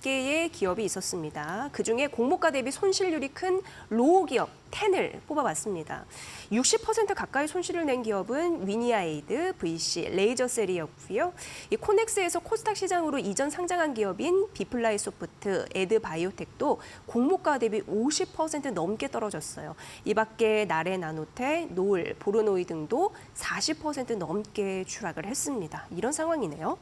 개의 기업이 있었습니다. 그중에 공모가 대비 손실률이 큰 로우 기업 10을 뽑아봤습니다. 60% 가까이 손실을 낸 기업은 위니아에이드, VC, 레이저셀이었고요. 이 코넥스에서 코스닥 시장으로 이전 상장한 기업인 비플라이 소프트, 에드바이오텍도 공모가 대비 50% 넘게 떨어졌어요. 이 밖에 나레나노텍, 노을, 보르노이 등도 40% 넘게 추락을 했습니다. 이런 상황이네요.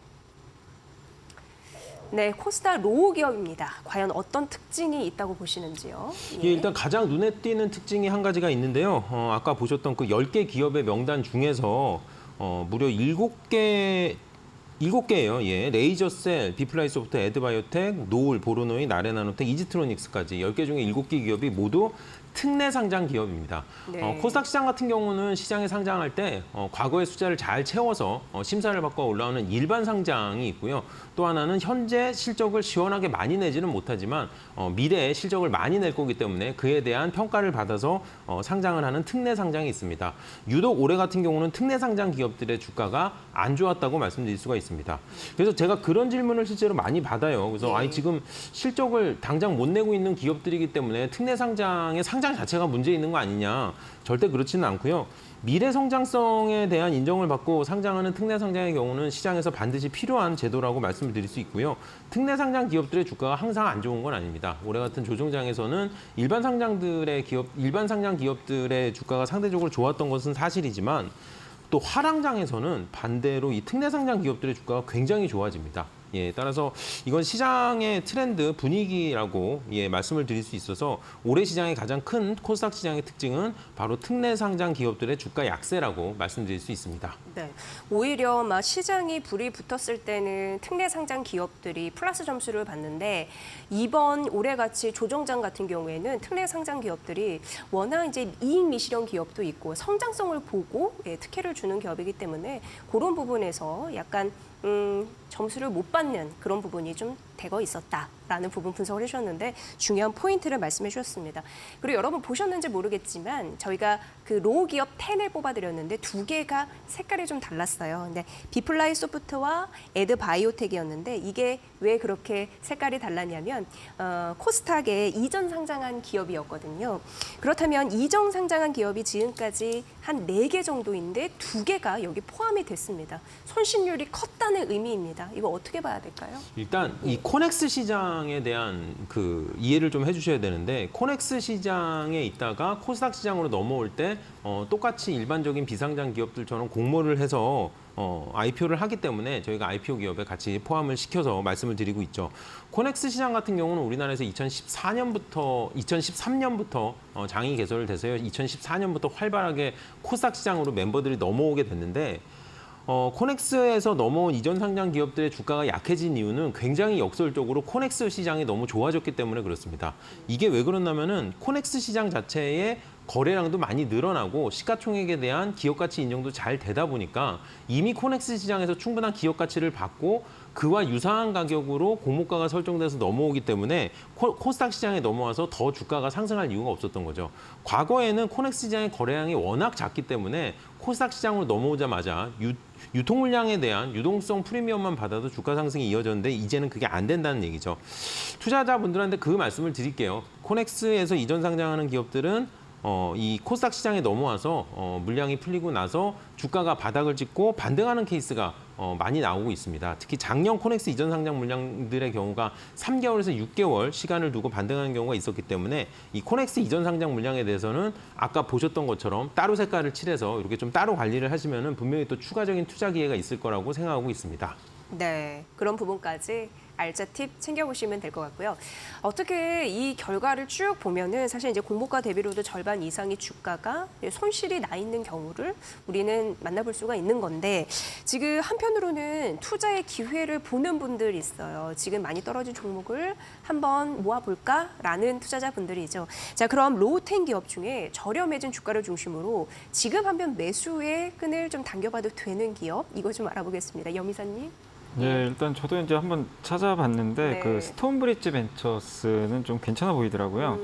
네, 코스닥 로우 기업입니다. 과연 어떤 특징이 있다고 보시는지요? 예, 일단 가장 눈에 띄는 특징이 한 가지가 있는데요. 아까 보셨던 그 10개 기업의 명단 중에서 무려 7개예요. 예. 레이저셀, 비플라이 소프트, 에드바이오텍, 노을, 보르노이, 나레나노텍, 이지트로닉스까지 10개 중에 7개 기업이 모두 특례 상장 기업입니다. 네. 코스닥 시장 같은 경우는 시장에 상장할 때 과거의 숫자를 잘 채워서 심사를 받고 올라오는 일반 상장이 있고요. 또 하나는 현재 실적을 시원하게 많이 내지는 못하지만 미래에 실적을 많이 낼 거기 때문에 그에 대한 평가를 받아서 상장을 하는 특례 상장이 있습니다. 유독 올해 같은 경우는 특례 상장 기업들의 주가가 안 좋았다고 말씀드릴 수가 있습니다. 그래서 제가 그런 질문을 실제로 많이 받아요. 그래서 아니 지금 실적을 당장 못 내고 있는 기업들이기 때문에 특례 상장의 상장 자체가 문제 있는 거 아니냐. 절대 그렇지는 않고요. 미래 성장성에 대한 인정을 받고 상장하는 특례 상장의 경우는 시장에서 반드시 필요한 제도라고 말씀을 드릴 수 있고요. 특례 상장 기업들의 주가가 항상 안 좋은 건 아닙니다. 올해 같은 조정장에서는 일반 상장 기업들의 주가가 상대적으로 좋았던 것은 사실이지만 또 하락장에서는 반대로 이 특례 상장 기업들의 주가가 굉장히 좋아집니다. 예, 따라서 이건 시장의 트렌드 분위기라고 말씀을 드릴 수 있어서 올해 시장의 가장 큰 코스닥 시장의 특징은 바로 특례 상장 기업들의 주가 약세라고 말씀드릴 수 있습니다. 네, 오히려 막 시장이 불이 붙었을 때는 특례 상장 기업들이 플러스 점수를 받는데 이번 올해같이 조정장 같은 경우에는 특례 상장 기업들이 워낙 이제 이익 미실현 기업도 있고 성장성을 보고 특혜를 주는 기업이기 때문에 그런 부분에서 약간 점수를 못 받는 그런 부분이 좀 대거 있었다라는 부분 분석을 해주셨는데 중요한 포인트를 말씀해 주셨습니다. 그리고 여러분 보셨는지 모르겠지만 저희가 그 로우 기업 10을 뽑아드렸는데 두 개가 색깔이 좀 달랐어요. 근데 비플라이 소프트와 에드바이오텍이었는데 이게 왜 그렇게 색깔이 달랐냐면 코스닥에 이전 상장한 기업이었거든요. 그렇다면 이전 상장한 기업이 지금까지 한 4개 정도인데 2개가 여기 포함이 됐습니다. 손실률이 컸다는 의미입니다. 이거 어떻게 봐야 될까요? 일단 이 코넥스 시장에 대한 그 이해를 좀 해주셔야 되는데 코넥스 시장에 있다가 코스닥 시장으로 넘어올 때 똑같이 일반적인 비상장 기업들처럼 공모를 해서 IPO를 하기 때문에 저희가 IPO 기업에 같이 포함을 시켜서 말씀을 드리고 있죠. 코넥스 시장 같은 경우는 우리나라에서 2013년부터 장이 개설을 돼서요. 2014년부터 활발하게 코스닥 시장으로 멤버들이 넘어오게 됐는데 코넥스에서 넘어온 이전 상장 기업들의 주가가 약해진 이유는 굉장히 역설적으로 코넥스 시장이 너무 좋아졌기 때문에 그렇습니다. 이게 왜 그러냐면은 코넥스 시장 자체의 거래량도 많이 늘어나고 시가총액에 대한 기업가치 인정도 잘 되다 보니까 이미 코넥스 시장에서 충분한 기업가치를 받고 그와 유사한 가격으로 공모가가 설정돼서 넘어오기 때문에 코스닥 시장에 넘어와서 더 주가가 상승할 이유가 없었던 거죠. 과거에는 코넥스 시장의 거래량이 워낙 작기 때문에 코스닥 시장으로 넘어오자마자 유통 물량에 대한 유동성 프리미엄만 받아도 주가 상승이 이어졌는데 이제는 그게 안 된다는 얘기죠. 투자자분들한테 그 말씀을 드릴게요. 코넥스에서 이전 상장하는 기업들은 이 코스닥 시장에 넘어와서 물량이 풀리고 나서 주가가 바닥을 찍고 반등하는 케이스가 많이 나오고 있습니다. 특히 작년 코넥스 이전 상장 물량들의 경우가 3개월에서 6개월 시간을 두고 반등하는 경우가 있었기 때문에 이 코넥스 이전 상장 물량에 대해서는 아까 보셨던 것처럼 따로 색깔을 칠해서 이렇게 좀 따로 관리를 하시면은 분명히 또 추가적인 투자 기회가 있을 거라고 생각하고 있습니다. 네, 그런 부분까지 알짜 팁 챙겨보시면 될 것 같고요. 어떻게 이 결과를 쭉 보면은 사실 이제 공모가 대비로도 절반 이상의 주가가 손실이 나 있는 경우를 우리는 만나볼 수가 있는 건데 지금 한편으로는 투자의 기회를 보는 분들이 있어요. 지금 많이 떨어진 종목을 한번 모아볼까라는 투자자분들이죠. 자, 그럼 로우10 기업 중에 저렴해진 주가를 중심으로 지금 한번 매수의 끈을 좀 당겨봐도 되는 기업 이거 좀 알아보겠습니다. 염이사님. 네, 일단 저도 이제 한번 찾아봤는데 네. 그 스톤브리지 벤처스는 좀 괜찮아 보이더라고요.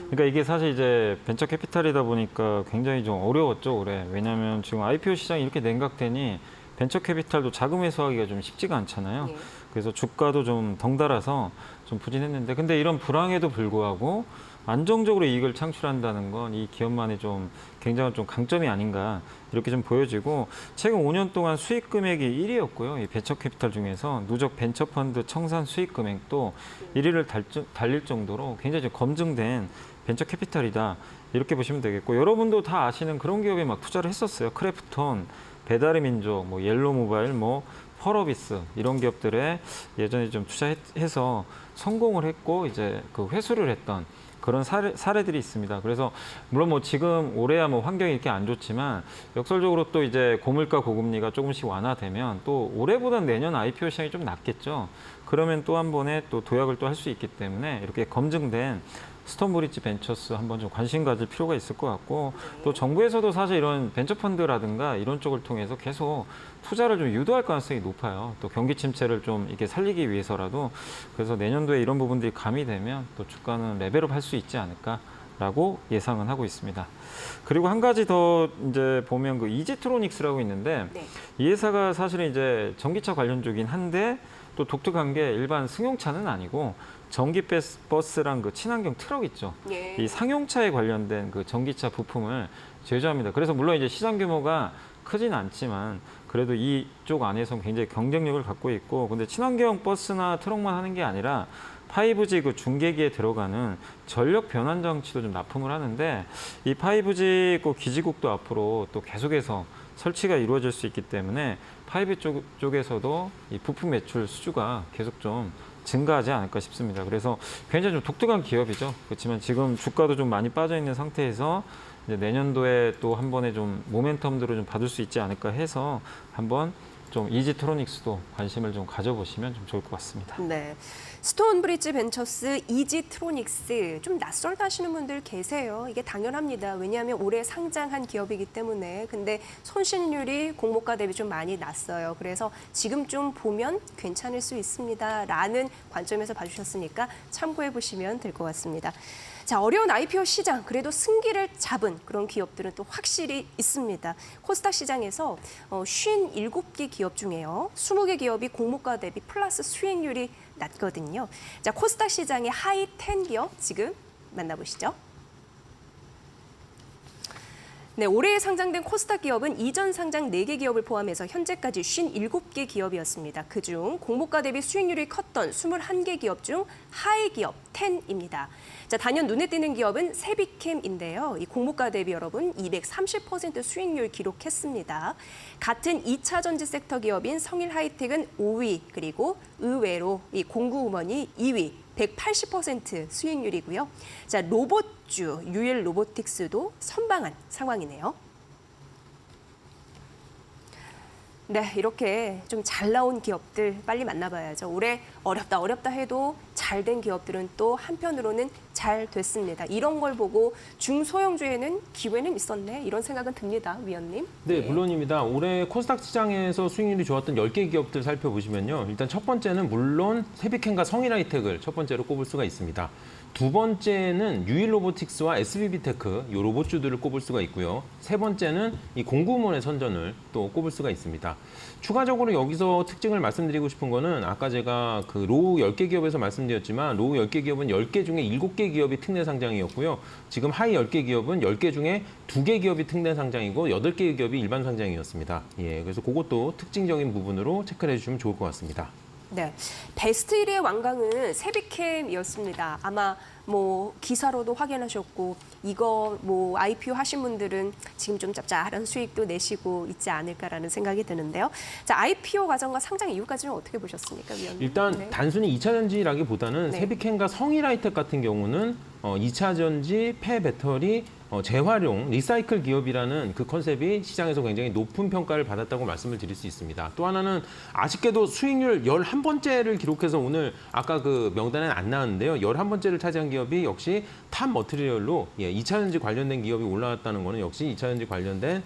그러니까 이게 사실 이제 벤처 캐피탈이다 보니까 굉장히 좀 어려웠죠, 올해. 왜냐하면 지금 IPO 시장이 이렇게 냉각되니 벤처 캐피탈도 자금 회수하기가 좀 쉽지가 않잖아요. 네. 그래서 주가도 좀 덩달아서 좀 부진했는데 근데 이런 불황에도 불구하고 안정적으로 이익을 창출한다는 건 이 기업만의 좀 굉장한 좀 강점이 아닌가 이렇게 좀 보여지고 최근 5년 동안 수익 금액이 1위였고요. 이 벤처 캐피탈 중에서 누적 벤처 펀드 청산 수익 금액도 1위를 달릴 정도로 굉장히 좀 검증된 벤처 캐피탈이다. 이렇게 보시면 되겠고 여러분도 다 아시는 그런 기업에 막 투자를 했었어요. 크래프톤, 배달의 민족, 뭐 옐로 모바일, 뭐 펄어비스 이런 기업들에 예전에 좀 투자해서 성공을 했고 이제 그 회수를 했던 그런 사례들이 있습니다. 그래서 물론 뭐 지금 올해야 뭐 환경이 이렇게 안 좋지만 역설적으로 또 이제 고물가 고금리가 조금씩 완화되면 또 올해보다 내년 IPO 시장이 좀 낮겠죠. 그러면 또 한 번에 또 도약을 또 할 수 있기 때문에 이렇게 검증된 스톤브리지 벤처스 한번 좀 관심 가질 필요가 있을 것 같고 또 정부에서도 사실 이런 벤처펀드라든가 이런 쪽을 통해서 계속 투자를 좀 유도할 가능성이 높아요. 또 경기 침체를 좀 이게 살리기 위해서라도 그래서 내년도에 이런 부분들이 가미되면 또 주가는 레벨업 할 수 있지 않을까라고 예상은 하고 있습니다. 그리고 한 가지 더 이제 보면 그 이지트로닉스라고 있는데 네. 이 회사가 사실은 이제 전기차 관련 쪽인 한데 또 독특한 게 일반 승용차는 아니고 전기 버스랑 그 친환경 트럭 있죠. 예. 이 상용차에 관련된 그 전기차 부품을 제조합니다. 그래서 물론 이제 시장 규모가 크진 않지만 그래도 이쪽 안에서 굉장히 경쟁력을 갖고 있고 근데 친환경 버스나 트럭만 하는 게 아니라 5G 그 중계기에 들어가는 전력 변환 장치도 좀 납품을 하는데 이 5G 그 기지국도 앞으로 또 계속해서 설치가 이루어질 수 있기 때문에 5G 쪽에서도 이 부품 매출 수주가 계속 좀 증가하지 않을까 싶습니다. 그래서 굉장히 좀 독특한 기업이죠. 그렇지만 지금 주가도 좀 많이 빠져 있는 상태에서 이제 내년도에 또 한 번에 좀 모멘텀들을 좀 받을 수 있지 않을까 해서 한번 좀 이지트로닉스도 관심을 좀 가져보시면 좀 좋을 것 같습니다. 네. 스톤브리지 벤처스, 이지트로닉스 좀 낯설다 하시는 분들 계세요. 이게 당연합니다. 왜냐하면 올해 상장한 기업이기 때문에. 근데 손실률이 공모가 대비 좀 많이 났어요. 그래서 지금 좀 보면 괜찮을 수 있습니다라는 관점에서 봐주셨으니까 참고해 보시면 될 것 같습니다. 자, 어려운 IPO 시장, 그래도 승기를 잡은 그런 기업들은 또 확실히 있습니다. 코스닥 시장에서 57개 기업 중에요. 20개 기업이 공모가 대비 플러스 수익률이 낮거든요. 자, 코스닥 시장의 하이 10 기업 지금 만나보시죠. 네, 올해 상장된 코스닥 기업은 이전 상장 4개 기업을 포함해서 현재까지 57개 기업이었습니다. 그중 공모가 대비 수익률이 컸던 21개 기업 중 하위 기업 10입니다. 자, 단연 눈에 띄는 기업은 세비캠인데요. 이 공모가 대비 여러분 230% 수익률 기록했습니다. 같은 2차 전지 섹터 기업인 성일하이텍은 5위, 그리고 의외로 이 공구음원이 2위. 180% 수익률이고요. 자, 로봇주 유일 로보틱스도 선방한 상황이네요. 네, 이렇게 좀 잘 나온 기업들 빨리 만나봐야죠. 올해 어렵다 해도 잘 된 기업들은 또 한편으로는 잘 됐습니다. 이런 걸 보고 중소형주에는 기회는 있었네, 이런 생각은 듭니다, 위원님. 네, 물론입니다. 올해 코스닥 시장에서 수익률이 좋았던 10개 기업들 살펴보시면요. 일단 첫 번째는 물론 세비캠과 성일하이텍을 첫 번째로 꼽을 수가 있습니다. 두 번째는 유일로보틱스와 SBB테크, 이 로봇주들을 꼽을 수가 있고요. 세 번째는 이 공구음원의 선전을 또 꼽을 수가 있습니다. 추가적으로 여기서 특징을 말씀드리고 싶은 거는 아까 제가 그 로우 10개 기업에서 말씀드렸지만 로우 10개 기업은 10개 중에 7개 기업이 특례 상장이었고요. 지금 하이 10개 기업은 10개 중에 2개 기업이 특례 상장이고 8개 기업이 일반 상장이었습니다. 예, 그래서 그것도 특징적인 부분으로 체크를 해주시면 좋을 것 같습니다. 네, 베스트 1위의 왕강은 세비캠이었습니다. 아마 뭐 기사로도 확인하셨고 이거 뭐 IPO 하신 분들은 지금 좀 짭짤한 수익도 내시고 있지 않을까라는 생각이 드는데요. 자, IPO 과정과 상장 이후까지는 어떻게 보셨습니까, 위원님? 일단 네. 단순히 2차 전지라기보다는 네. 세비캠과 성일하이텍 같은 경우는 2차 전지, 폐배터리, 재활용, 리사이클 기업이라는 그 컨셉이 시장에서 굉장히 높은 평가를 받았다고 말씀을 드릴 수 있습니다. 또 하나는 아쉽게도 수익률 11번째를 기록해서 오늘 아까 그 명단에는 안 나왔는데요. 11번째를 차지한 기업이 역시 탑 머티리얼로 2차 전지 관련된 기업이 올라왔다는 거는 역시 2차 전지 관련된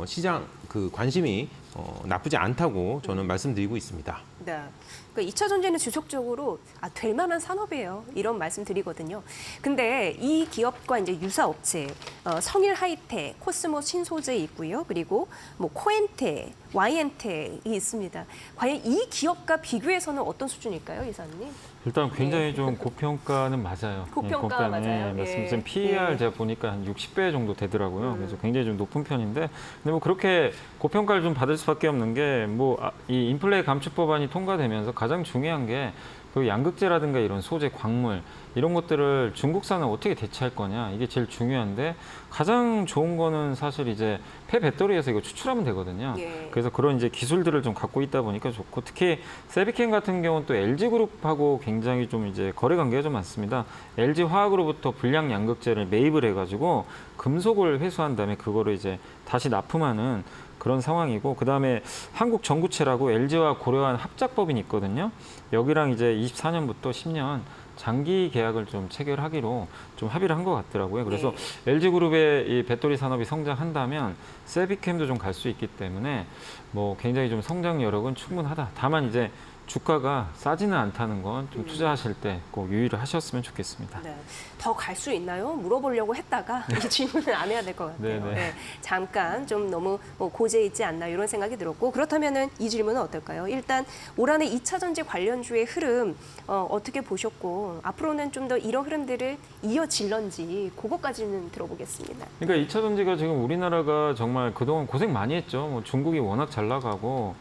시장 그 관심이 나쁘지 않다고 저는 말씀드리고 있습니다. 네. 그러니까 2차 전지는 지속적으로 될 만한 산업이에요. 이런 말씀 드리거든요. 근데 이 기업과 이제 유사 업체, 성일 하이텍, 코스모 신소재 있고요. 그리고 뭐 코엔텍, 와이엔텍이 있습니다. 과연 이 기업과 비교해서는 어떤 수준일까요, 이사님? 일단 굉장히 좀 고평가는 맞아요. 고평가 맞아요. 네, 예. 맞습니다. PER 예. 제가 보니까 한 60배 정도 되더라고요. 그래서 굉장히 좀 높은 편인데, 근데 뭐 그렇게 고평가를 좀 받을 수밖에 없는 게 뭐 이 인플레 감축 법안이 통과되면서 가장 중요한 게 그 양극재라든가 이런 소재, 광물 이런 것들을 중국산을 어떻게 대체할 거냐 이게 제일 중요한데 가장 좋은 거는 사실 이제 폐배터리에서 이거 추출하면 되거든요. 예. 그래서 그런 이제 기술들을 좀 갖고 있다 보니까 좋고 특히 세비캠 같은 경우는 또 LG그룹하고 굉장히 좀 이제 거래 관계가 좀 많습니다. LG화학으로부터 불량 양극재를 매입을 해가지고 금속을 회수한 다음에 그거를 이제 다시 납품하는 그런 상황이고 그다음에 한국 전구체라고 LG와 고려한 합작법인이 있거든요. 여기랑 이제 24년부터 10년 장기 계약을 좀 체결하기로 좀 합의를 한 것 같더라고요. 그래서 LG그룹의 이 배터리 산업이 성장한다면 세비캠도 좀 갈 수 있기 때문에 뭐 굉장히 좀 성장 여력은 충분하다. 다만 이제 주가가 싸지는 않다는 건 좀 투자하실 때 꼭 유의를 하셨으면 좋겠습니다. 네. 더 갈 수 있나요? 물어보려고 했다가 이 질문을 안 해야 될 것 같아요. 네네. 네. 잠깐 좀 너무 고재 있지 않나 이런 생각이 들었고 그렇다면은 이 질문은 어떨까요? 일단 올 한해 2차 전지 관련주의 흐름 어떻게 보셨고 앞으로는 좀 더 이런 흐름들을 이어질런지 그것까지는 들어보겠습니다. 그러니까 2차 전지가 지금 우리나라가 정말 그동안 고생 많이 했죠. 뭐 중국이 워낙 잘 나가고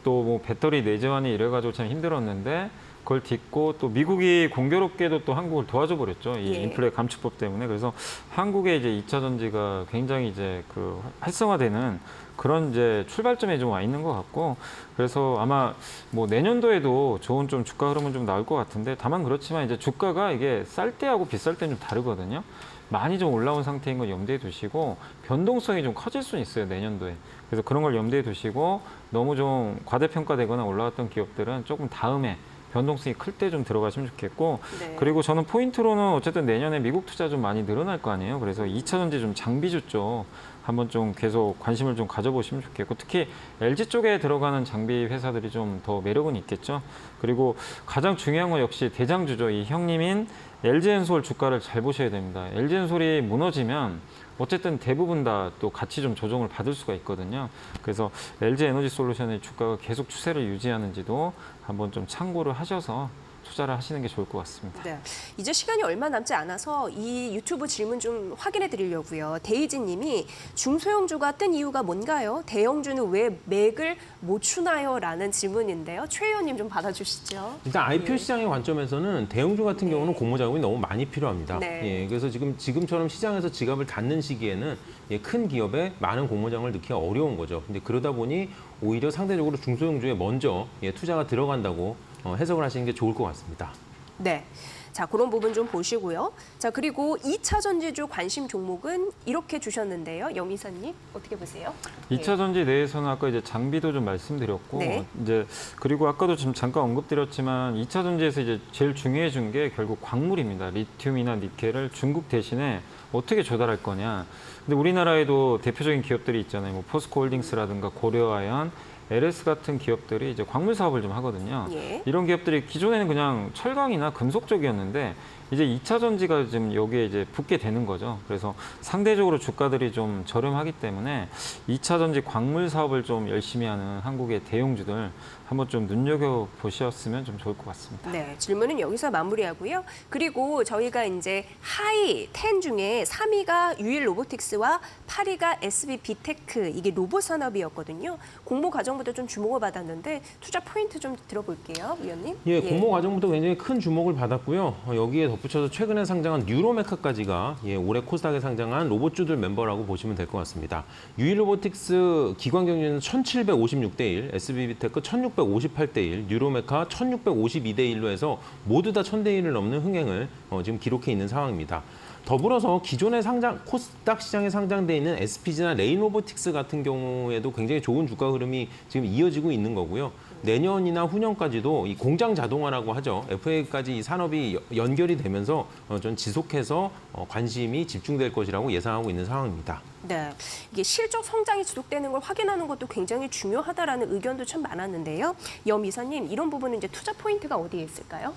또 뭐 배터리 내재환이 이래가지고 참 힘들었는데 그걸 딛고 또 미국이 공교롭게도 또 한국을 도와줘 버렸죠. 이 예. 인플레 감축법 때문에. 그래서 한국의 이제 2차 전지가 굉장히 이제 그 활성화되는 그런 이제 출발점에 좀 와 있는 것 같고 그래서 아마 뭐 내년도에도 좋은 좀 주가 흐름은 좀 나올 것 같은데 다만 그렇지만 이제 주가가 이게 쌀 때하고 비쌀 때는 좀 다르거든요. 많이 좀 올라온 상태인 걸 염두에 두시고 변동성이 좀 커질 수는 있어요 내년도에. 그래서 그런 걸 염두에 두시고 너무 좀 과대평가되거나 올라갔던 기업들은 조금 다음에 변동성이 클 때 좀 들어가시면 좋겠고 네. 그리고 저는 포인트로는 어쨌든 내년에 미국 투자 좀 많이 늘어날 거 아니에요. 그래서 2차 전지 좀 장비주 쪽 한번 좀 계속 관심을 좀 가져보시면 좋겠고 특히 LG 쪽에 들어가는 장비 회사들이 좀 더 매력은 있겠죠. 그리고 가장 중요한 건 역시 대장주죠. 이 형님인 LG엔솔 주가를 잘 보셔야 됩니다. LG엔솔이 무너지면 어쨌든 대부분 다 또 같이 좀 조정을 받을 수가 있거든요. 그래서 LG에너지솔루션의 주가가 계속 추세를 유지하는지도 한번 좀 참고를 하셔서 투자를 하시는 게 좋을 것 같습니다. 네. 이제 시간이 얼마 남지 않아서 이 유튜브 질문 좀 확인해 드리려고요. 데이지 님이 중소형주가 뜬 이유가 뭔가요? 대형주는 왜 맥을 못 추나요? 라는 질문인데요. 최 의원님 좀 받아주시죠. 일단 IPO 시장의 관점에서는 대형주 같은 경우는 공모 자금이 너무 많이 필요합니다. 네. 예, 그래서 지금처럼 시장에서 지갑을 닫는 시기에는 큰 기업에 많은 공모 자금을 넣기가 어려운 거죠. 근데 그러다 보니 오히려 상대적으로 중소형주에 먼저 투자가 들어간다고 해석을 하시는 게 좋을 것 같습니다. 네. 자, 그런 부분 좀 보시고요. 자, 그리고 2차 전지주 관심 종목은 이렇게 주셨는데요. 염 이사님, 어떻게 보세요? 2차 전지 내에서는 아까 이제 장비도 좀 말씀드렸고 네. 이제 그리고 아까도 좀 잠깐 언급드렸지만 2차 전지에서 이제 제일 중요해진 게 결국 광물입니다. 리튬이나 니켈을 중국 대신에 어떻게 조달할 거냐. 근데 우리나라에도 대표적인 기업들이 있잖아요. 뭐 포스코홀딩스라든가 고려아연, LS 같은 기업들이 이제 광물 사업을 좀 하거든요. 예. 이런 기업들이 기존에는 그냥 철강이나 금속 쪽이었는데 이제 2차 전지가 지금 여기에 이제 붙게 되는 거죠. 그래서 상대적으로 주가들이 좀 저렴하기 때문에 2차 전지 광물 사업을 좀 열심히 하는 한국의 대형주들 한번 좀 눈여겨 보셨으면 좀 좋을 것 같습니다. 네, 질문은 여기서 마무리하고요. 그리고 저희가 이제 하이 10 중에 3위가 유일 로보틱스와 8위가 SB비테크 이게 로봇 산업이었거든요. 공모 과정부터 좀 주목을 받았는데 투자 포인트 좀 들어볼게요, 위원님. 예, 공모 과정부터 굉장히 큰 주목을 받았고요. 여기에 덧붙여서 최근에 상장한 뉴로메카까지가 올해 코스닥에 상장한 로봇주들 멤버라고 보시면 될 것 같습니다. 유일로보틱스 기관 경쟁률은 1756대 1, SB비테크 1658대 1, 뉴로메카 1652대 1로 해서 모두 다 1000대 1을 넘는 흥행을 지금 기록해 있는 상황입니다. 더불어서 기존의 코스닥 시장에 상장돼 있는 SPG나 레인로보틱스 같은 경우에도 굉장히 좋은 주가 흐름이 지금 이어지고 있는 거고요. 내년이나 후년까지도 이 공장 자동화라고 하죠. FA까지 이 산업이 연결이 되면서 전 지속해서 관심이 집중될 것이라고 예상하고 있는 상황입니다. 네, 이게 실적 성장이 지속되는 걸 확인하는 것도 굉장히 중요하다라는 의견도 참 많았는데요. 염 이사님, 이런 부분은 이제 투자 포인트가 어디에 있을까요?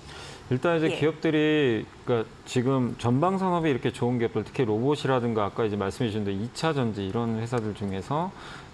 일단 이제 예. 기업들이 그러니까 지금 전방 산업이 이렇게 좋은 기업들, 특히 로봇이라든가 아까 이제 말씀해 주셨는데 2차 전지 이런 회사들 중에서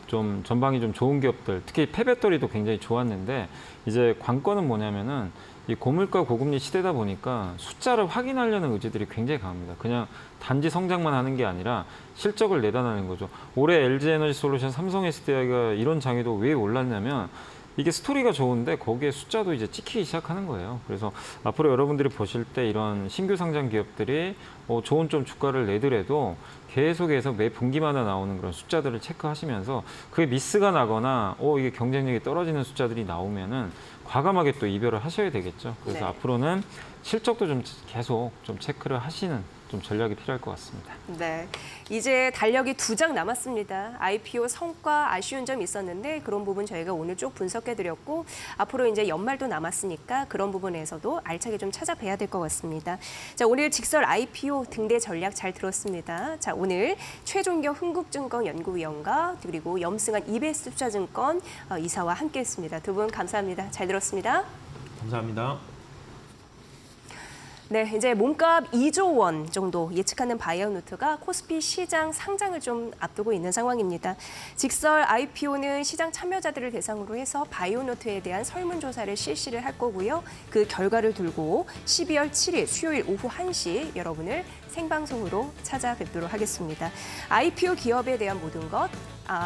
좀 전방이 좀 좋은 기업들, 특히 폐배터리도 굉장히 좋았는데 이제 관건은 뭐냐면은 이 고물가 고금리 시대다 보니까 숫자를 확인하려는 의지들이 굉장히 강합니다. 그냥 단지 성장만 하는 게 아니라 실적을 내다라는 거죠. 올해 LG에너지솔루션, 삼성 SDI가 이런 장에도 왜 올랐냐면 이게 스토리가 좋은데 거기에 숫자도 이제 찍히기 시작하는 거예요. 그래서 앞으로 여러분들이 보실 때 이런 신규 상장 기업들이 좋은 좀 주가를 내더라도 계속해서 매 분기마다 나오는 그런 숫자들을 체크하시면서 그게 미스가 나거나 이게 경쟁력이 떨어지는 숫자들이 나오면은 과감하게 또 이별을 하셔야 되겠죠. 그래서 네. 앞으로는 실적도 좀 계속 좀 체크를 하시는 좀 전략이 필요할 것 같습니다. 네, 이제 달력이 2장 남았습니다. IPO 성과 아쉬운 점이 있었는데 그런 부분 저희가 오늘 쭉 분석해드렸고 앞으로 이제 연말도 남았으니까 그런 부분에서도 알차게 좀 찾아뵈야 될 것 같습니다. 자, 오늘 직설 IPO 등대 전략 잘 들었습니다. 자, 오늘 최종경 흥국증권연구위원과 그리고 염승한 이베스투자증권 이사와 함께했습니다. 두 분 감사합니다. 잘 들었습니다. 감사합니다. 네, 이제 몸값 2조 원 정도 예측하는 바이오노트가 코스피 시장 상장을 좀 앞두고 있는 상황입니다. 직설 IPO는 시장 참여자들을 대상으로 해서 바이오노트에 대한 설문조사를 실시를 할 거고요. 그 결과를 들고 12월 7일 수요일 오후 1시 여러분을 생방송으로 찾아뵙도록 하겠습니다. IPO 기업에 대한 모든 것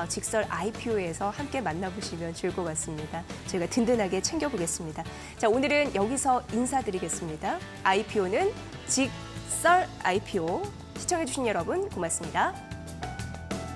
직설 IPO에서 함께 만나보시면 좋을 것 같습니다. 저희가 든든하게 챙겨보겠습니다. 자, 오늘은 여기서 인사드리겠습니다. IPO는 직설 IPO 시청해주신 여러분 고맙습니다.